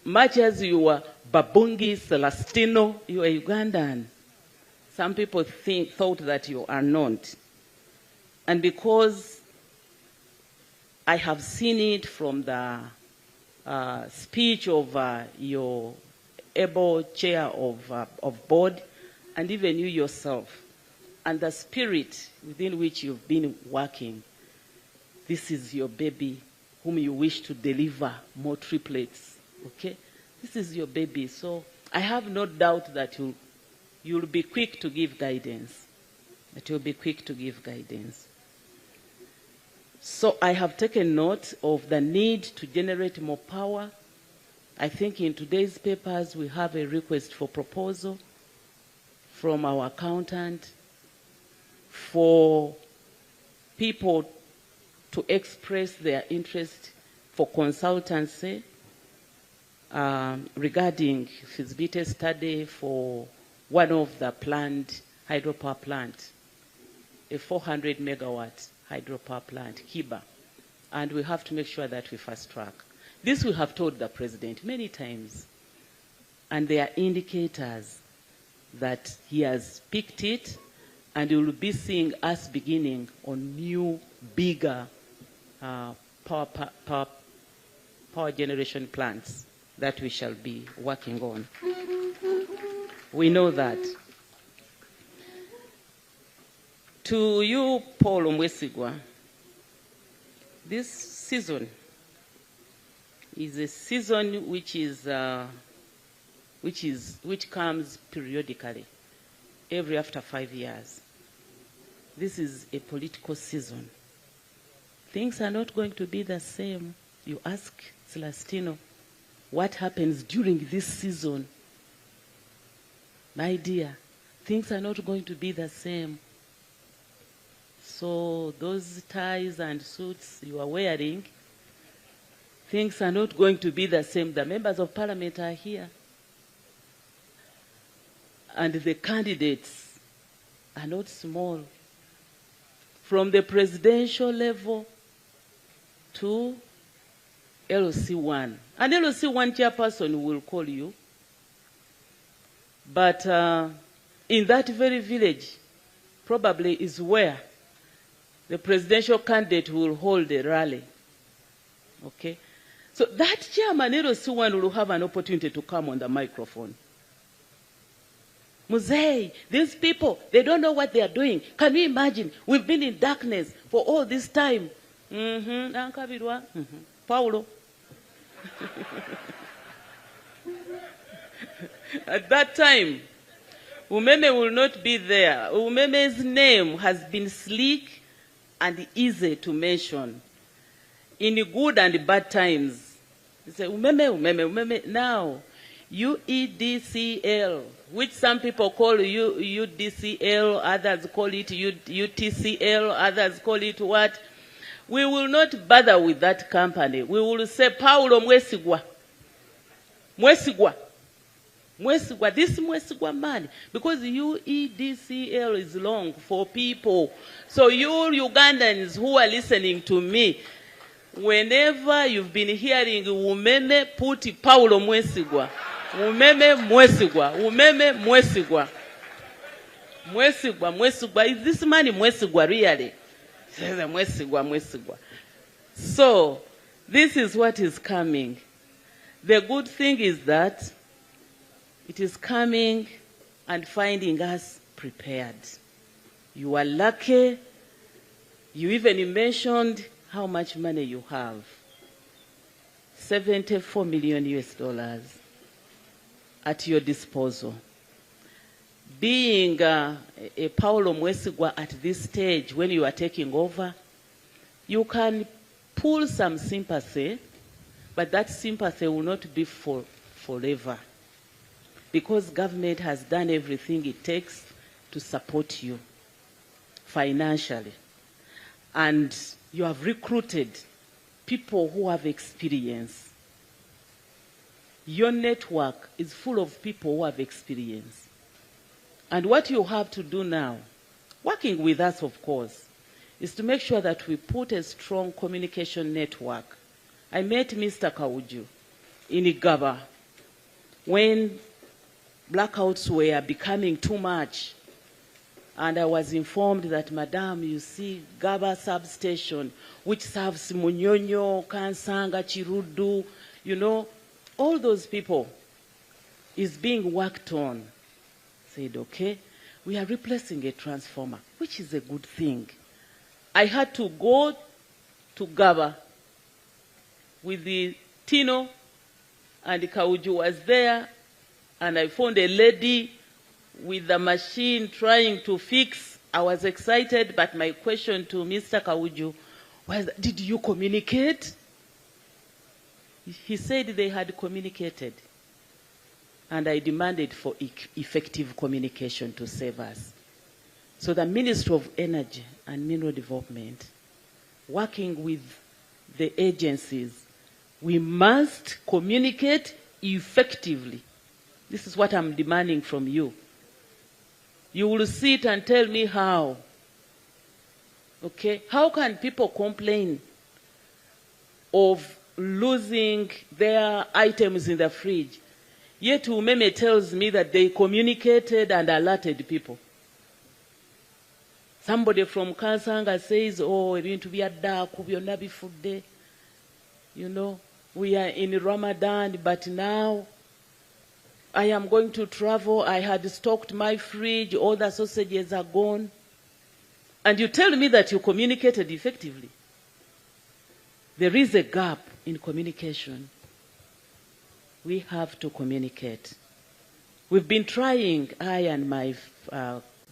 much as you are Babungi, Celestino, you are Ugandan. Some people thought that you are not. And because I have seen it from the speech of your able chair of board, and even you yourself, and the spirit within which you've been working, this is your baby whom you wish to deliver more triplets, okay? This is your baby, so I have no doubt that you'll be quick to give guidance. That you'll be quick to give guidance. So I have taken note of the need to generate more power. I think in today's papers we have a request for proposal from our accountant for people to express their interest for consultancy regarding feasibility study for one of the planned hydropower plant, a 400 megawatt hydropower plant, Kiba. And we have to make sure that we fast track. This we have told the president many times. And there are indicators that he has picked it, and you will be seeing us beginning on new, bigger power generation plants that we shall be working on. We know that. To you, Paul Omwesigwa, this season is a season which comes periodically, every after 5 years. This is a political season. Things are not going to be the same. You ask Celestino, what happens during this season? My dear, things are not going to be the same. So those ties and suits you are wearing, things are not going to be the same. The members of parliament are here. And the candidates are not small. From the presidential level to LC1. And LC1 chairperson will call you. But in that very village, probably is where the presidential candidate will hold a rally. Okay? So that chairman, LC1, will have an opportunity to come on the microphone. Muzei, these people, they don't know what they are doing. Can you imagine? We've been in darkness for all this time. Paulo. At that time, UMEME will not be there. UMEME's name has been sleek and easy to mention in good and bad times. You say, UMEME. Now, UEDCL, which some people call UDCL, others call it UTCL, others call it what? We will not bother with that company. We will say, Paulo Mwesigwa. This Mwesigwa man, because UEDCL is long for people. So you Ugandans who are listening to me, whenever you've been hearing UMEME, put Paulo Mwesigwa. UMEME Mwesigwa. Mwesigwa. Is this man Mwesigwa really? Mwesigwa. So, this is what is coming. The good thing is that it is coming and finding us prepared. You are lucky. You even mentioned how much money you have. $74 million at your disposal. Being a Paulo Mwesigwa at this stage, when you are taking over, you can pull some sympathy, but that sympathy will not be forever. Because government has done everything it takes to support you financially. And you have recruited people who have experience. Your network is full of people who have experience. And what you have to do now, working with us, of course, is to make sure that we put a strong communication network. I met Mr. Kauju in Igaba when blackouts were becoming too much. And I was informed that, Madam, you see, Gaba substation, which serves Munyonyo, Kansanga, Chirudu, you know, all those people is being worked on. Said, okay, we are replacing a transformer, which is a good thing. I had to go to Gaba with the Tino and Kauju was there, and I found a lady with the machine trying to fix. I was excited, but my question to Mr. Kauju was, did you communicate? He said they had communicated, and I demanded for effective communication to save us. So the Ministry of Energy and Mineral Development, working with the agencies, we must communicate effectively. This is what I'm demanding from you. You will sit and tell me how. Okay? How can people complain of losing their items in the fridge, yet UMEME tells me that they communicated and alerted people? Somebody from Kansanga says, oh, ebintu byaddaku byonna bifudde. You know, we are in Ramadan, but now I am going to travel. I had stocked my fridge. All the sausages are gone. And you tell me that you communicated effectively. There is a gap in communication. We have to communicate. We've been trying, I and my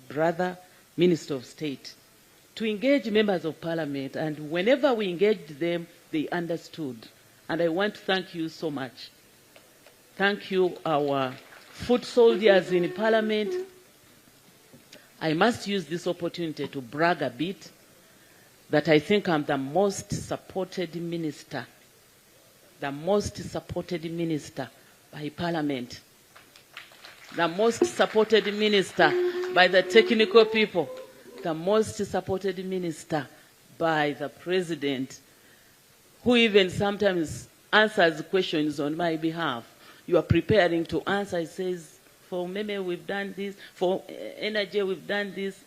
brother, Minister of State, to engage members of Parliament, and whenever we engaged them, they understood. And I want to thank you so much. Thank you, our foot soldiers in Parliament. I must use this opportunity to brag a bit that I think I'm the most supported minister. The most supported minister by Parliament. The most supported minister by the technical people. The most supported minister by the President, who even sometimes answers questions on my behalf. You are preparing to answer. He says, for UMEME we've done this, for energy we've done this.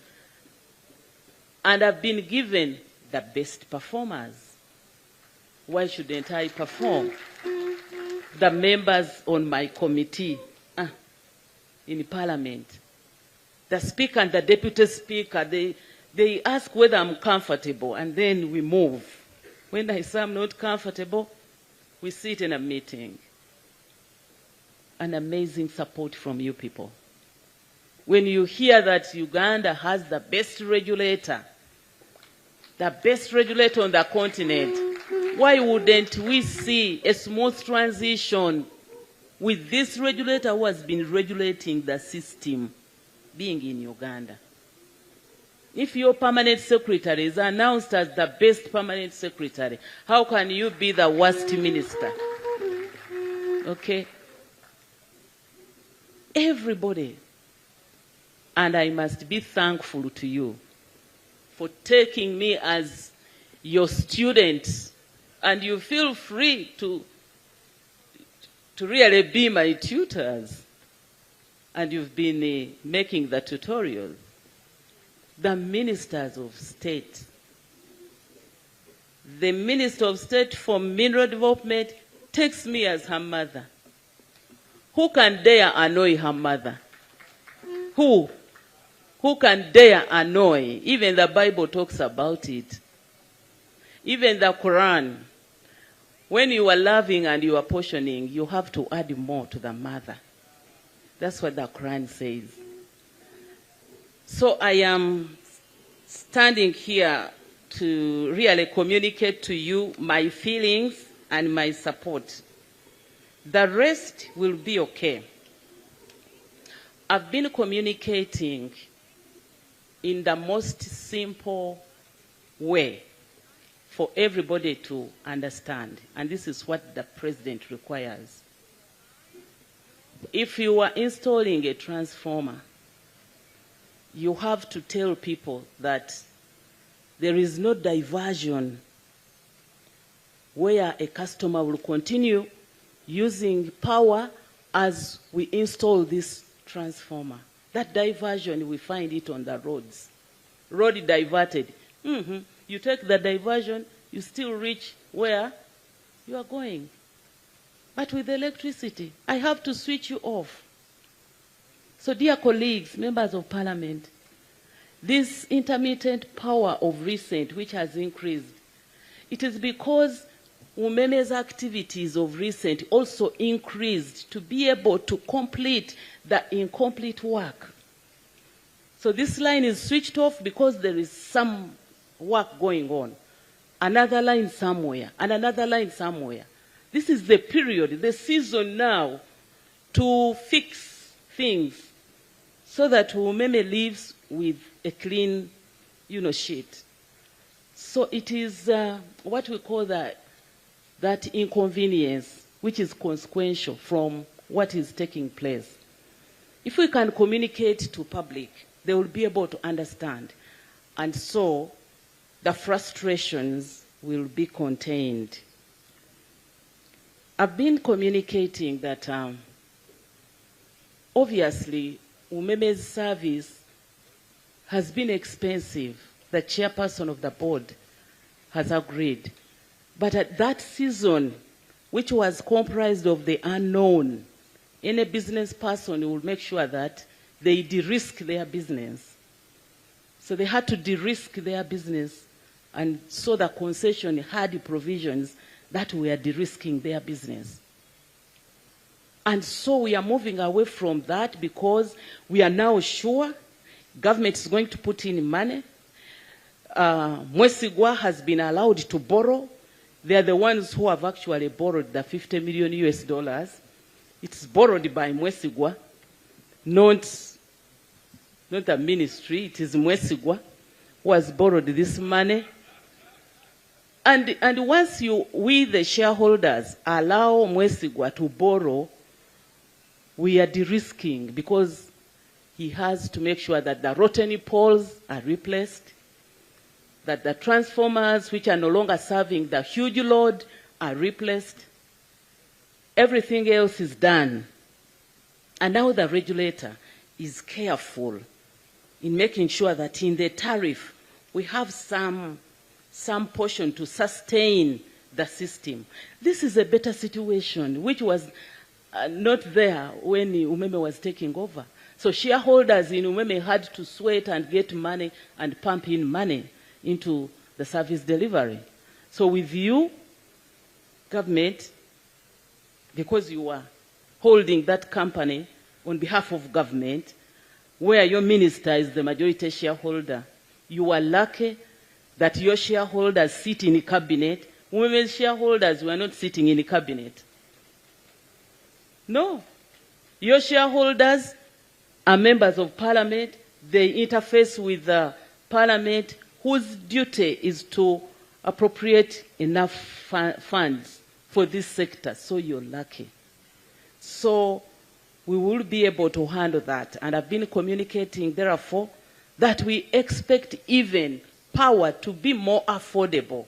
And I've been given the best performers. Why shouldn't I perform? The members on my committee in Parliament, the Speaker and the Deputy Speaker, they ask whether I'm comfortable, and then we move. When I say I'm not comfortable, we sit in a meeting. An amazing support from you people. When you hear that Uganda has the best regulator on the continent, why wouldn't we see a smooth transition with this regulator who has been regulating the system being in Uganda? If your permanent secretary is announced as the best permanent secretary, how can you be the worst minister? Okay? Everybody. And I must be thankful to you for taking me as your student. And you feel free to really be my tutors. And you've been making the tutorials. The ministers of state. The Minister of State for Mineral Development takes me as her mother. Who can dare annoy her mother? Who? Who can dare annoy? Even the Bible talks about it. Even the Quran. When you are loving and you are portioning, you have to add more to the mother. That's what the Quran says. So I am standing here to really communicate to you my feelings and my support. The rest will be okay. I've been communicating in the most simple way for everybody to understand. And this is what the President requires. If you are installing a transformer, you have to tell people that there is no diversion where a customer will continue using power as we install this transformer. That diversion, we find it on the roads. Road diverted. You take the diversion, you still reach where you are going. But with electricity, I have to switch you off. So dear colleagues, members of Parliament, this intermittent power of recent, which has increased, it is because UMEME's activities of recent also increased to be able to complete the incomplete work. So this line is switched off because there is some work going on. Another line somewhere, and another line somewhere. This is the period, the season now to fix things so that UMEME lives with a clean, sheet. So it is what we call that inconvenience, which is consequential from what is taking place. If we can communicate to public, they will be able to understand. And so the frustrations will be contained. I've been communicating that obviously UMEME's service has been expensive. The chairperson of the board has agreed. But at that season, which was comprised of the unknown, any business person will make sure that they de-risk their business. So they had to de-risk their business, and so the concession had provisions that were de-risking their business. And so we are moving away from that because we are now sure government is going to put in money. Mwesigwa has been allowed to borrow. They are the ones who have actually borrowed the $50 million US. It's borrowed by Mwesigwa, not the ministry. It is Mwesigwa who has borrowed this money. And once we the shareholders allow Mwesigwa to borrow, we are de-risking because he has to make sure that the rotten poles are replaced, that the transformers which are no longer serving the huge load are replaced. Everything else is done. And now the regulator is careful in making sure that in the tariff we have some portion to sustain the system. This is a better situation, which was not there when UMEME was taking over. So shareholders in UMEME had to sweat and get money and pump in money into the service delivery. So with you, government, because you are holding that company on behalf of government, where your minister is the majority shareholder, you are lucky that your shareholders sit in the cabinet. Women's shareholders were not sitting in the cabinet. No. Your shareholders are members of parliament. They interface with the parliament, whose duty is to appropriate enough funds for this sector. So you're lucky. So we will be able to handle that. And I've been communicating, therefore, that we expect even power to be more affordable.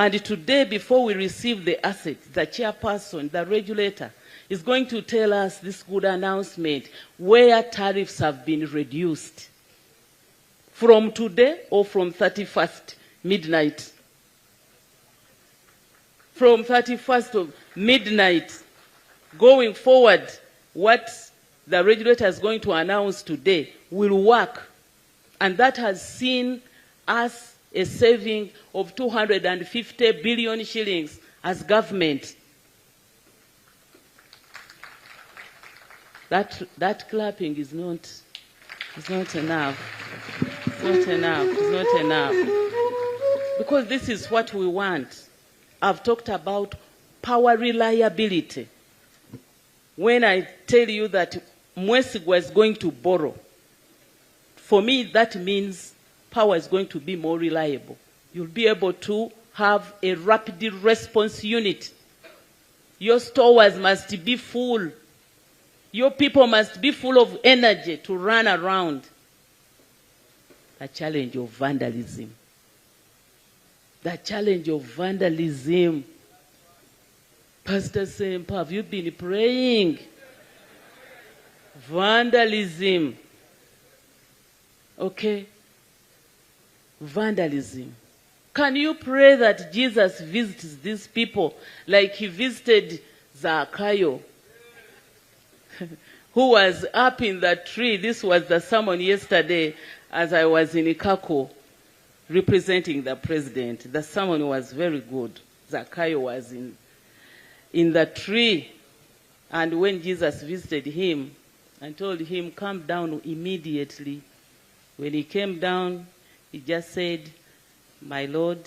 And today, before we receive the assets, the chairperson, the regulator, is going to tell us this good announcement where tariffs have been reduced. From today or from 31st midnight? From 31st of midnight going forward, what the regulator is going to announce today will work. And that has seen us a saving of 250 billion shillings as government. That clapping is not enough. It's not enough. It's not enough. Because this is what we want. I've talked about power reliability. When I tell you that Mwesigwa is going to borrow, for me that means power is going to be more reliable. You'll be able to have a rapid response unit. Your stores must be full. Your people must be full of energy to run around. The challenge of vandalism. The challenge of vandalism. Pastor Sempa, have you been praying? Vandalism. Okay? Vandalism. Can you pray that Jesus visits these people like he visited Zacchaeus, who was up in the tree? This was the sermon yesterday as I was in Ikako representing the president. The sermon was very good. Zacchaeus was in the tree, and when Jesus visited him and told him, come down immediately, when he came down, he just said, my Lord,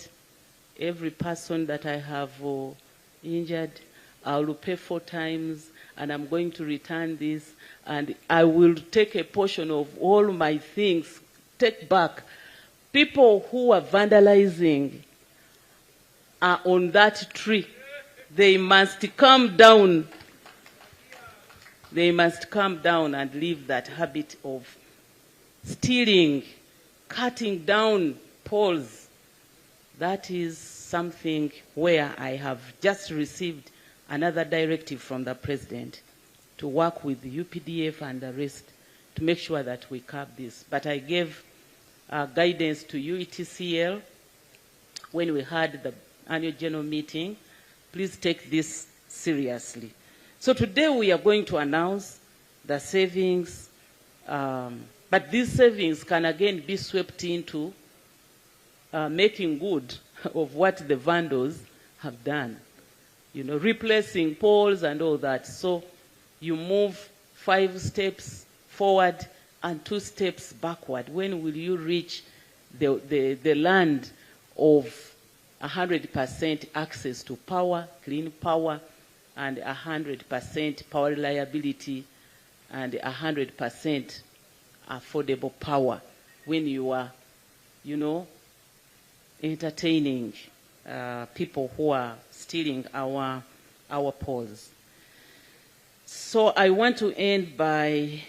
every person that I have injured, I will pay 4 times, and I'm going to return this, and I will take a portion of all my things, take back. People who are vandalizing are on that tree. They must come down. They must come down and leave that habit of stealing, cutting down poles. That is something where I have just received another directive from the President to work with the UPDF and the rest to make sure that we curb this. But I gave guidance to UETCL when we had the annual general meeting. Please take this seriously. So today we are going to announce the savings, but these savings can again be swept into making good of what the vandals have done. You know, replacing poles and all that. So you move 5 steps forward and 2 steps backward. When will you reach the land of 100% access to power, clean power, and 100% power reliability, and 100% affordable power, when you are, you know, entertaining people who are stealing our poles. So I want to end by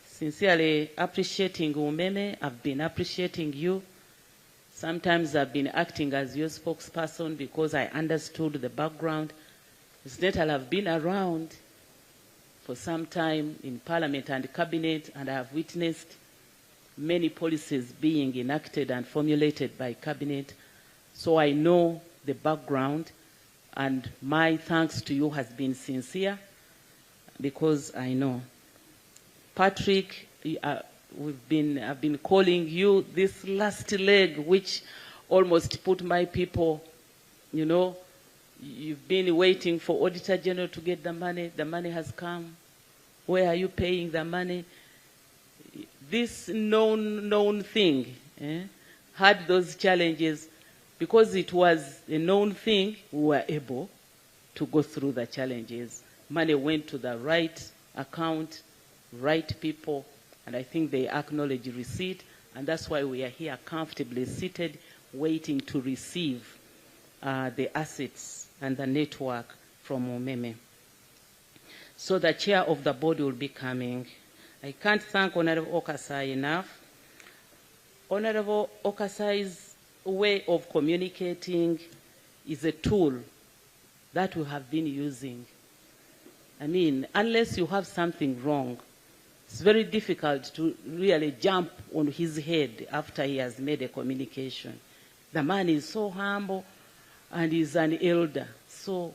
sincerely appreciating UMEME. I've been appreciating you. Sometimes I've been acting as your spokesperson because I understood the background. Incidentally, I've been around for some time in Parliament and Cabinet, and I have witnessed many policies being enacted and formulated by Cabinet. So I know the background, and my thanks to you has been sincere because I know. Patrick, I've been calling you this last leg, which almost put my people, you know, you've been waiting for Auditor General to get the money. The money has come. Where are you paying the money? This known thing had those challenges. Because it was a known thing, we were able to go through the challenges. Money went to the right account, right people, and I think they acknowledge receipt, and that's why we are here comfortably seated, waiting to receive the assets and the network from UMEME. So the chair of the board will be coming. I can't thank Honorable Okasai enough. Honorable Okasai's way of communicating is a tool that we have been using. I mean, unless you have something wrong, it's very difficult to really jump on his head after he has made a communication. The man is so humble and is an elder. So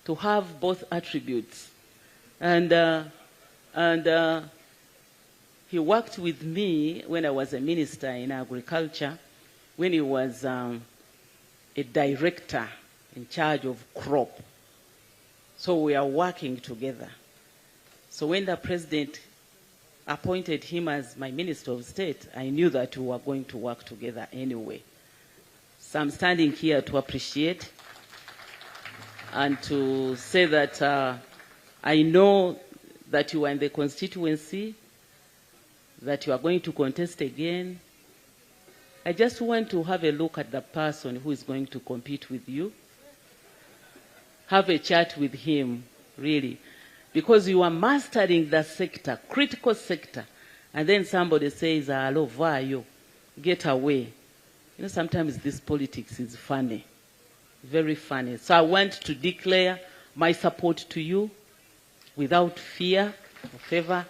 to have both attributes. And he worked with me when I was a minister in agriculture, when he was a director in charge of crop. So we are working together. So when the president appointed him as my Minister of State, I knew that we were going to work together anyway. So I'm standing here to appreciate and to say that I know that you are in the constituency, that you are going to contest again. I just want to have a look at the person who is going to compete with you. Have a chat with him, really. Because you are mastering the sector, critical sector. And then somebody says, "Hello, vayo, get away." You know, sometimes this politics is funny, very funny. So I want to declare my support to you without fear or favor.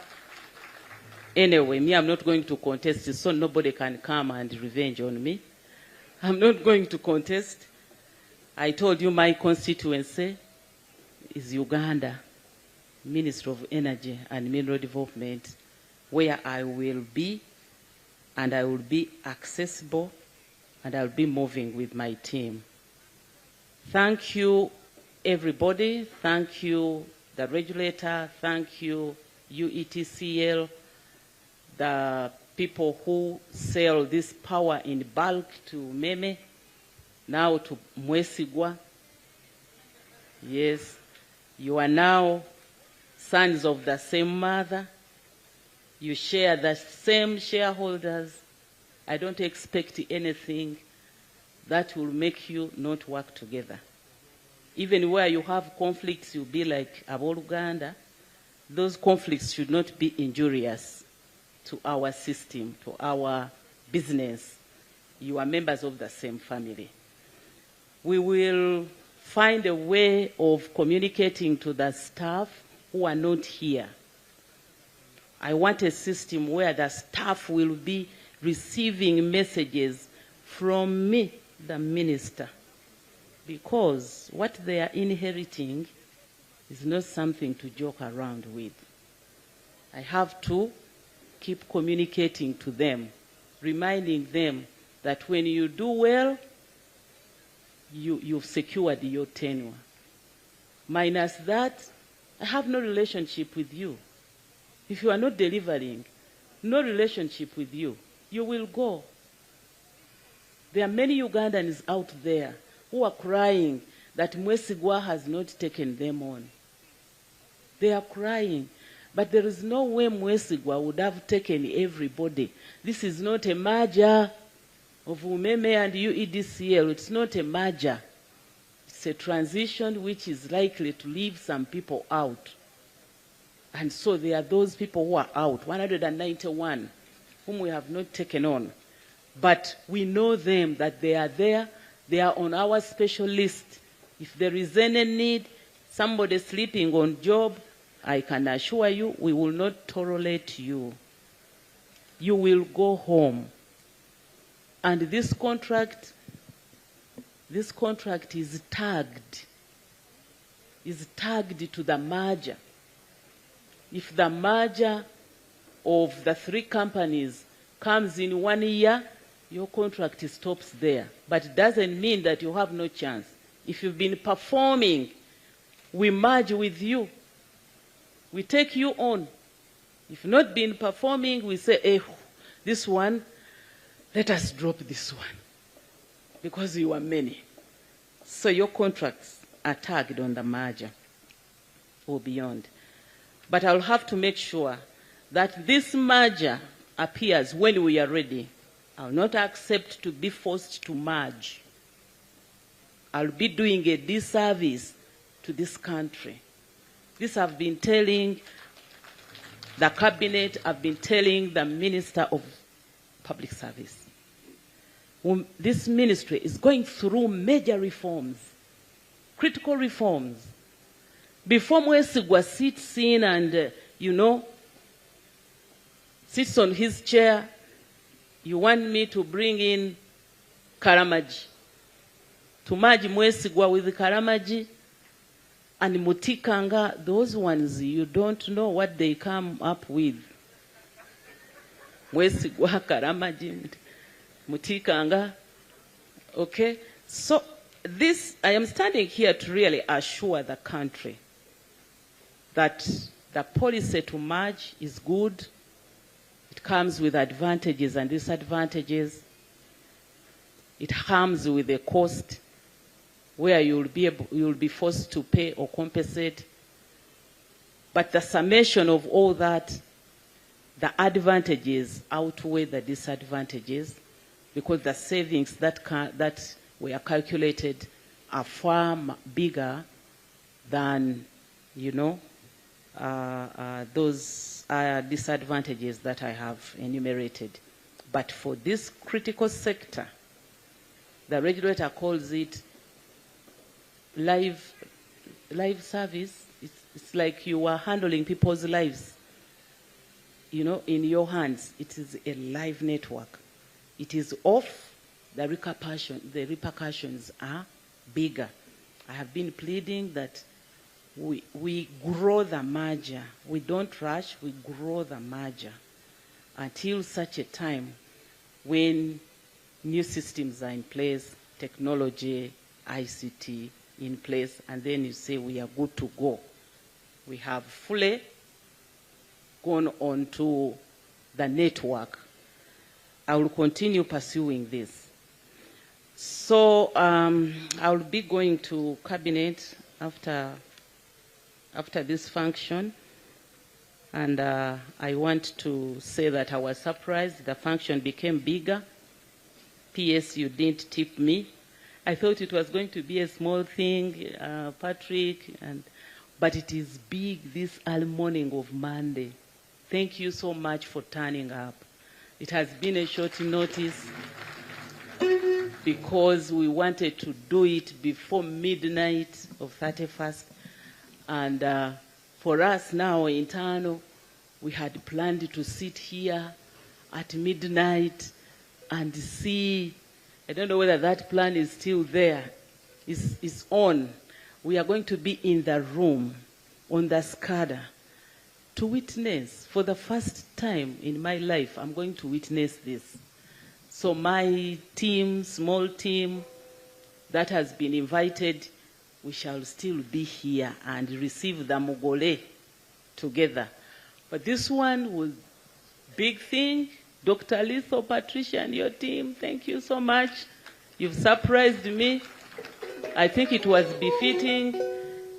Anyway, me, I'm not going to contest, so nobody can come and revenge on me. I'm not going to contest. I told you my constituency is Uganda, Ministry of Energy and Mineral Development, where I will be, and I will be accessible, and I'll be moving with my team. Thank you, everybody. Thank you, the regulator. Thank you, UETCL, the people who sell this power in bulk to UMEME, now to Mwesigwa. Yes, you are now sons of the same mother. You share the same shareholders. I don't expect anything that will make you not work together. Even where you have conflicts, you'll be like UGANDA. Those conflicts should not be injurious to our system, to our business. You are members of the same family. We will find a way of communicating to the staff who are not here. I want a system where the staff will be receiving messages from me, the minister, because what they are inheriting is not something to joke around with. I have to keep communicating to them, reminding them that when you do well, you've secured your tenure. Minus that, I have no relationship with you. If you are not delivering, no relationship with you, you will go. There are many Ugandans out there who are crying that Mwesigwa has not taken them on. They are crying, but there is no way Mwesigwa would have taken everybody. This is not a merger of UMEME and UEDCL. It's not a merger. It's a transition which is likely to leave some people out. And so there are those people who are out, 191, whom we have not taken on. But we know them, that they are there. They are on our special list. If there is any need, somebody sleeping on job, I can assure you, we will not tolerate you. You will go home. And this contract is tagged to the merger. If the merger of the three companies comes in 1 year, your contract stops there. But it doesn't mean that you have no chance. If you've been performing, we merge with you. We take you on. If not been performing, we say, this one, let us drop this one, because you are many. So your contracts are tagged on the merger or beyond. But I'll have to make sure that this merger appears when we are ready. I'll not accept to be forced to merge. I'll be doing a disservice to this country. This I've been telling the cabinet, I've been telling the Minister of Public Service. This ministry is going through major reforms, critical reforms. Before Mwesigwa sits in and, sits on his chair, you want me to bring in Karamaji, to merge Mwesigwa with Karamaji and Mutikanga. Those ones, you don't know what they come up with. Mwesigwa, Karamaji, Mutikanga. Okay? So this, I am standing here to really assure the country that the policy to merge is good. It comes with advantages and disadvantages. It comes with a cost where you'll be forced to pay or compensate. But the summation of all that, the advantages outweigh the disadvantages, because the savings that were calculated are far bigger than, those disadvantages that I have enumerated. But for this critical sector, the regulator calls it live service. It's like you are handling people's lives, in your hands. It is a live network. It is off. The repercussions are bigger. I have been pleading that we grow the merger. We don't rush, we grow the merger until such a time when new systems are in place, technology ICT in place, and then you say we are good to go. We have fully gone on to the network. I will continue pursuing this. So I will be going to Cabinet after this function, and I want to say that I was surprised the function became bigger. PS, you didn't tip me. I thought it was going to be a small thing, Patrick, but it is big this early morning of Monday. Thank you so much for turning up. It has been a short notice because we wanted to do it before midnight of 31st. And for us now, internal, we had planned to sit here at midnight and see. I don't know whether that plan is still there. It's on. We are going to be in the room on the SCADA to witness. For the first time in my life, I'm going to witness this. So my team, small team that has been invited, we shall still be here and receive the Mugole together. But this one was big thing. Dr. Litho, Patricia, and your team, thank you so much. You've surprised me. I think it was befitting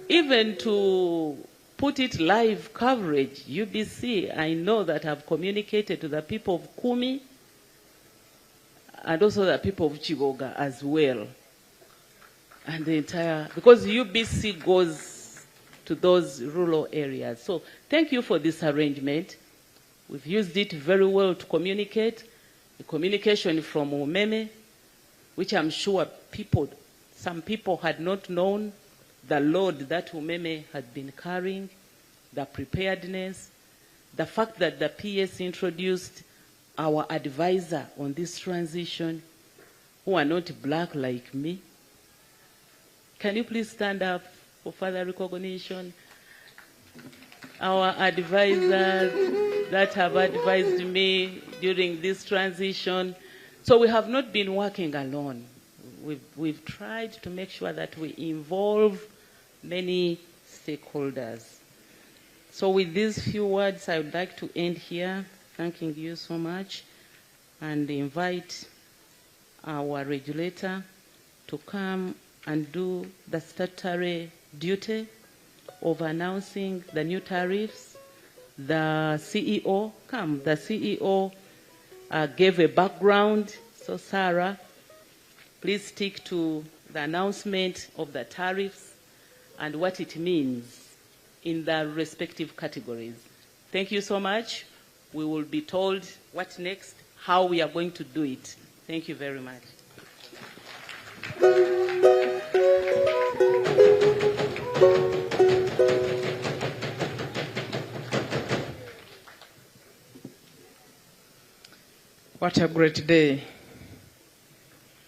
even to put it live coverage. UBC, I know that I've communicated to the people of Kumi and also the people of Chiboga as well. And the entire, because UBC goes to those rural areas. So thank you for this arrangement. We've used it very well to communicate. The communication from UMEME, which I'm sure some people had not known the load that UMEME had been carrying, the preparedness, the fact that the PS introduced our advisor on this transition, who are not black like me. Can you please stand up for further recognition? Our advisors that have advised me during this transition. So we have not been working alone. We've tried to make sure that we involve many stakeholders. So with these few words, I would like to end here, thanking you so much, and invite our regulator to come and do the statutory duty of announcing the new tariffs. The CEO, the CEO gave a background. So Sarah, please stick to the announcement of the tariffs and what it means in the respective categories. Thank you so much. We will be told what next, how we are going to do it. Thank you very much. What a great day.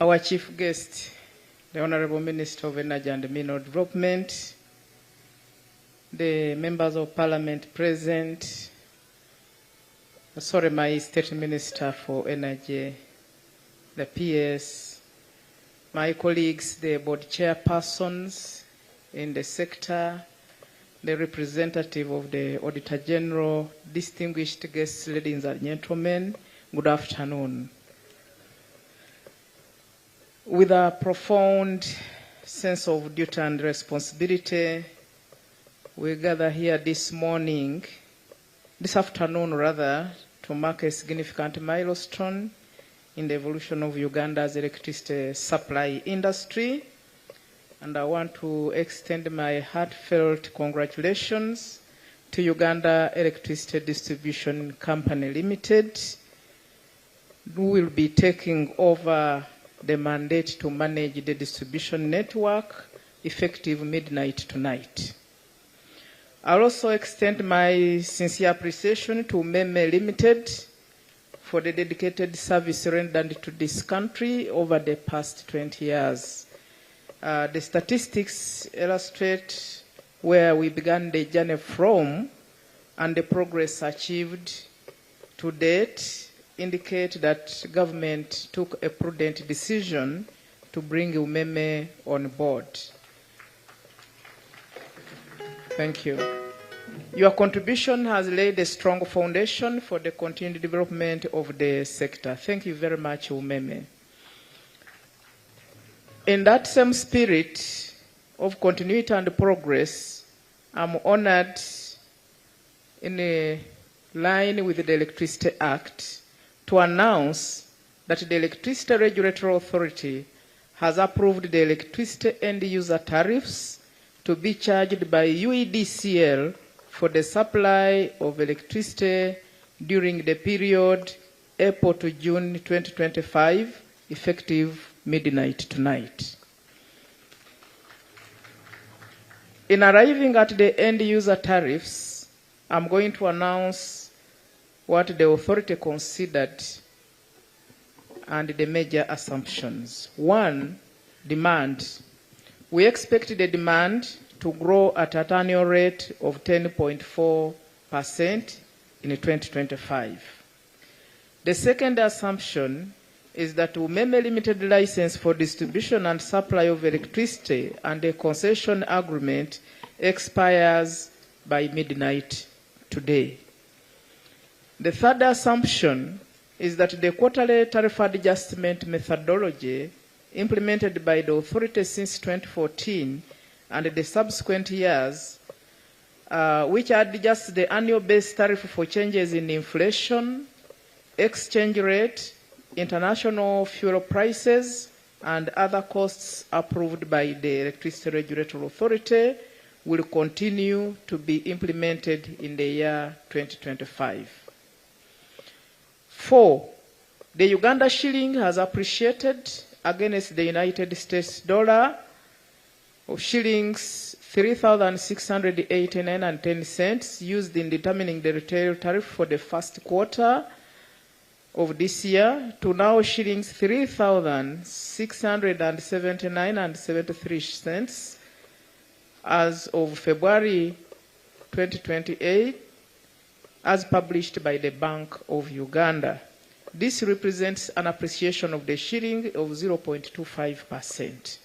Our chief guest, the Honorable Minister of Energy and Mineral Development, the members of Parliament present, my State Minister for Energy, the PS, my colleagues, the board chairpersons in the sector, the representative of the Auditor General, distinguished guests, ladies and gentlemen, good afternoon. With a profound sense of duty and responsibility, we gather here this afternoon, to mark a significant milestone in the evolution of Uganda's electricity supply industry. And I want to extend my heartfelt congratulations to Uganda Electricity Distribution Company Limited, who will be taking over the mandate to manage the distribution network effective midnight tonight. I'll also extend my sincere appreciation to UMEME Limited for the dedicated service rendered to this country over the past 20 years. The statistics illustrate where we began the journey from, and the progress achieved to date indicate that government took a prudent decision to bring UMEME on board. Thank you. Your contribution has laid a strong foundation for the continued development of the sector. Thank you very much, UMEME. In that same spirit of continuity and progress, I'm honored, in line with the Electricity Act, to announce that the Electricity Regulatory Authority has approved the electricity end user tariffs to be charged by UEDCL for the supply of electricity during the period April to June 2025, effective midnight tonight. In arriving at the end user tariffs, I'm going to announce what the authority considered and the major assumptions. One, demand. We expect the demand to grow at an annual rate of 10.4% in 2025. The second assumption is that UMEME limited license for distribution and supply of electricity and the concession agreement expires by midnight today. The third assumption is that the quarterly tariff adjustment methodology implemented by the authority since 2014 and the subsequent years, which adjusts the annual base tariff for changes in inflation, exchange rate, international fuel prices, and other costs approved by the Electricity Regulatory Authority, will continue to be implemented in the year 2025. 4, the Uganda shilling has appreciated against the United States dollar of shillings 3,689.10 used in determining the retail tariff for the first quarter of this year to now shillings 3,679.73 as of February 2028, as published by the Bank of Uganda. This represents an appreciation of the shilling of 0.25%.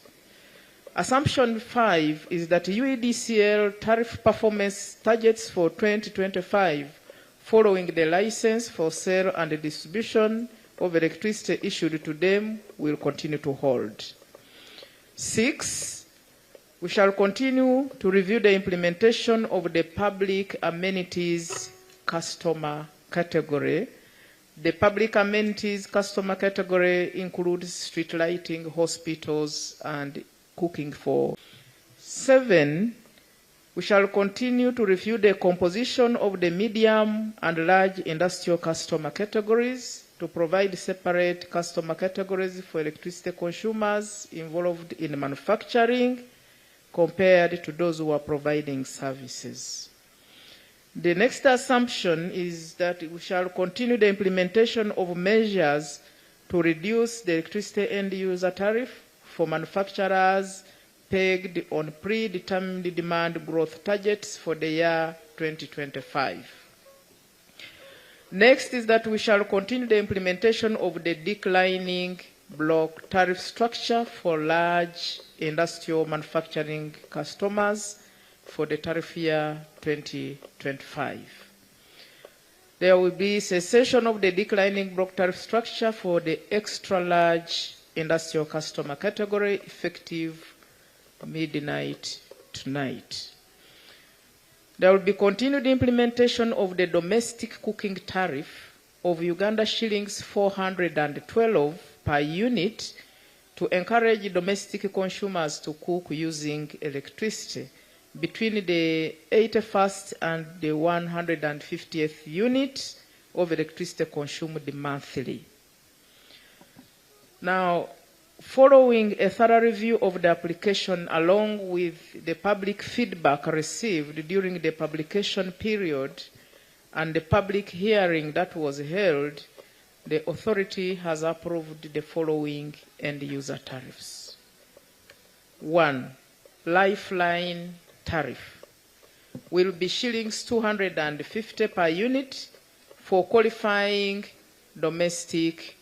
Assumption 5 is that UEDCL tariff performance targets for 2025 following the license for sale and distribution of electricity issued to them will continue to hold. 6, we shall continue to review the implementation of the public amenities customer category. The public amenities customer category includes street lighting, hospitals, and cooking for. 7, we shall continue to review the composition of the medium and large industrial customer categories to provide separate customer categories for electricity consumers involved in manufacturing compared to those who are providing services. The next assumption is that we shall continue the implementation of measures to reduce the electricity end user tariff for manufacturers pegged on predetermined demand growth targets for the year 2025. Next is that we shall continue the implementation of the declining block tariff structure for large industrial manufacturing customers for the tariff year 2025. There will be cessation of the declining block tariff structure for the extra large industrial customer category effective midnight tonight. There will be continued implementation of the domestic cooking tariff of Uganda shillings 412 per unit to encourage domestic consumers to cook using electricity between the 81st and the 150th unit of electricity consumed monthly. Now, following a thorough review of the application along with the public feedback received during the publication period and the public hearing that was held, the authority has approved the following end user tariffs. 1, lifeline tariff will be shillings 250 per unit for qualifying domestic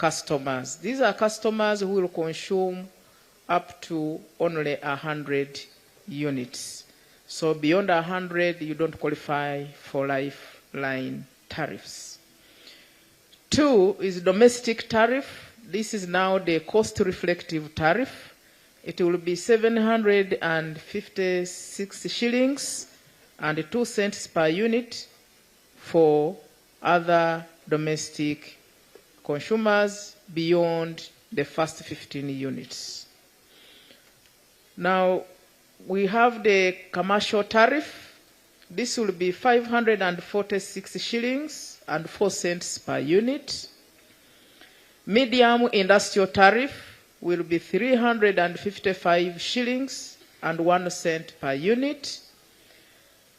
customers. These are customers who will consume up to only 100 units. So beyond 100, you don't qualify for lifeline tariffs. 2 is domestic tariff. This is now the cost-reflective tariff. It will be 756 shillings and 2 cents per unit for other domestic consumers beyond the first 15 units. Now, we have the commercial tariff. This will be 546 shillings and 4 cents per unit. Medium industrial tariff will be 355 shillings and 1 cent per unit.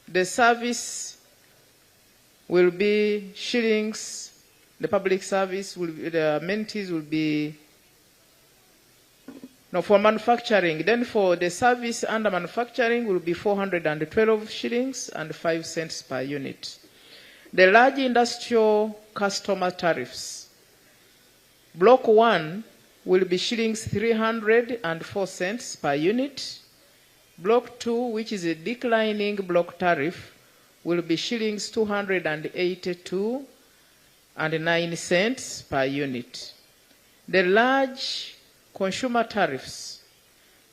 The service will be shillings. The public service will be, the amenities will be, no, for manufacturing. Then for the service under manufacturing will be 412 shillings and 5 cents per unit. The large industrial customer tariffs. Block 1 will be shillings 304 cents per unit. Block 2, which is a declining block tariff, will be shillings 282 and 9 cents per unit. The large consumer tariffs,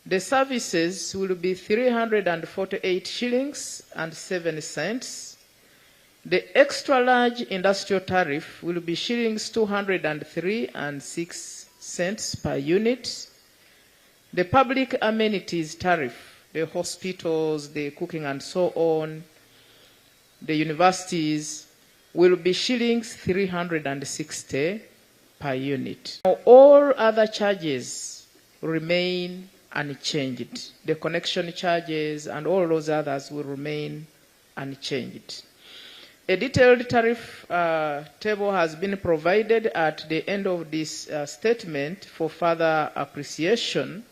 the services will be 348 shillings and 7 cents. The extra large industrial tariff will be shillings 203 and 6 cents per unit. The public amenities tariff, the hospitals, the cooking and so on, the universities, will be shillings 360 per unit. Now, all other charges remain unchanged. The connection charges and all those others will remain unchanged. A detailed tariff table has been provided at the end of this statement for further appreciation,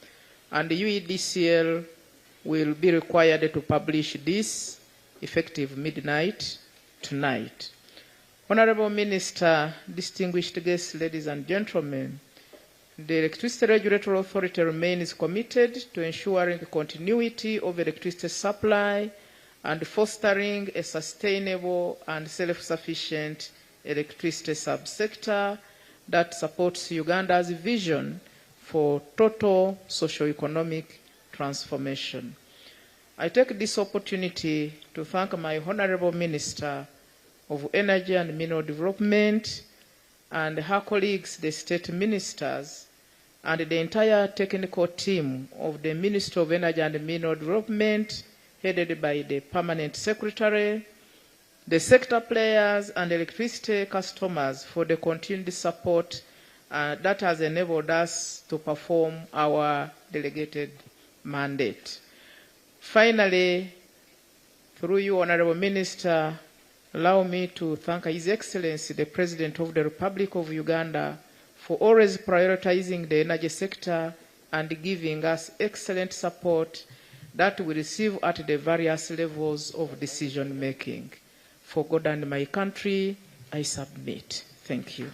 and the UEDCL will be required to publish this effective midnight tonight. Honorable Minister, distinguished guests, ladies and gentlemen, the Electricity Regulatory Authority remains committed to ensuring the continuity of electricity supply and fostering a sustainable and self-sufficient electricity subsector that supports Uganda's vision for total socio-economic transformation. I take this opportunity to thank my Honorable Minister of Energy and Mineral Development and her colleagues, the state ministers, and the entire technical team of the Ministry of Energy and Mineral Development, headed by the Permanent Secretary, the sector players and electricity customers for the continued support that has enabled us to perform our delegated mandate. Finally, through you, Honorable Minister, allow me to thank His Excellency, the President of the Republic of Uganda, for always prioritizing the energy sector and giving us excellent support that we receive at the various levels of decision making. For God and my country, I submit. Thank you.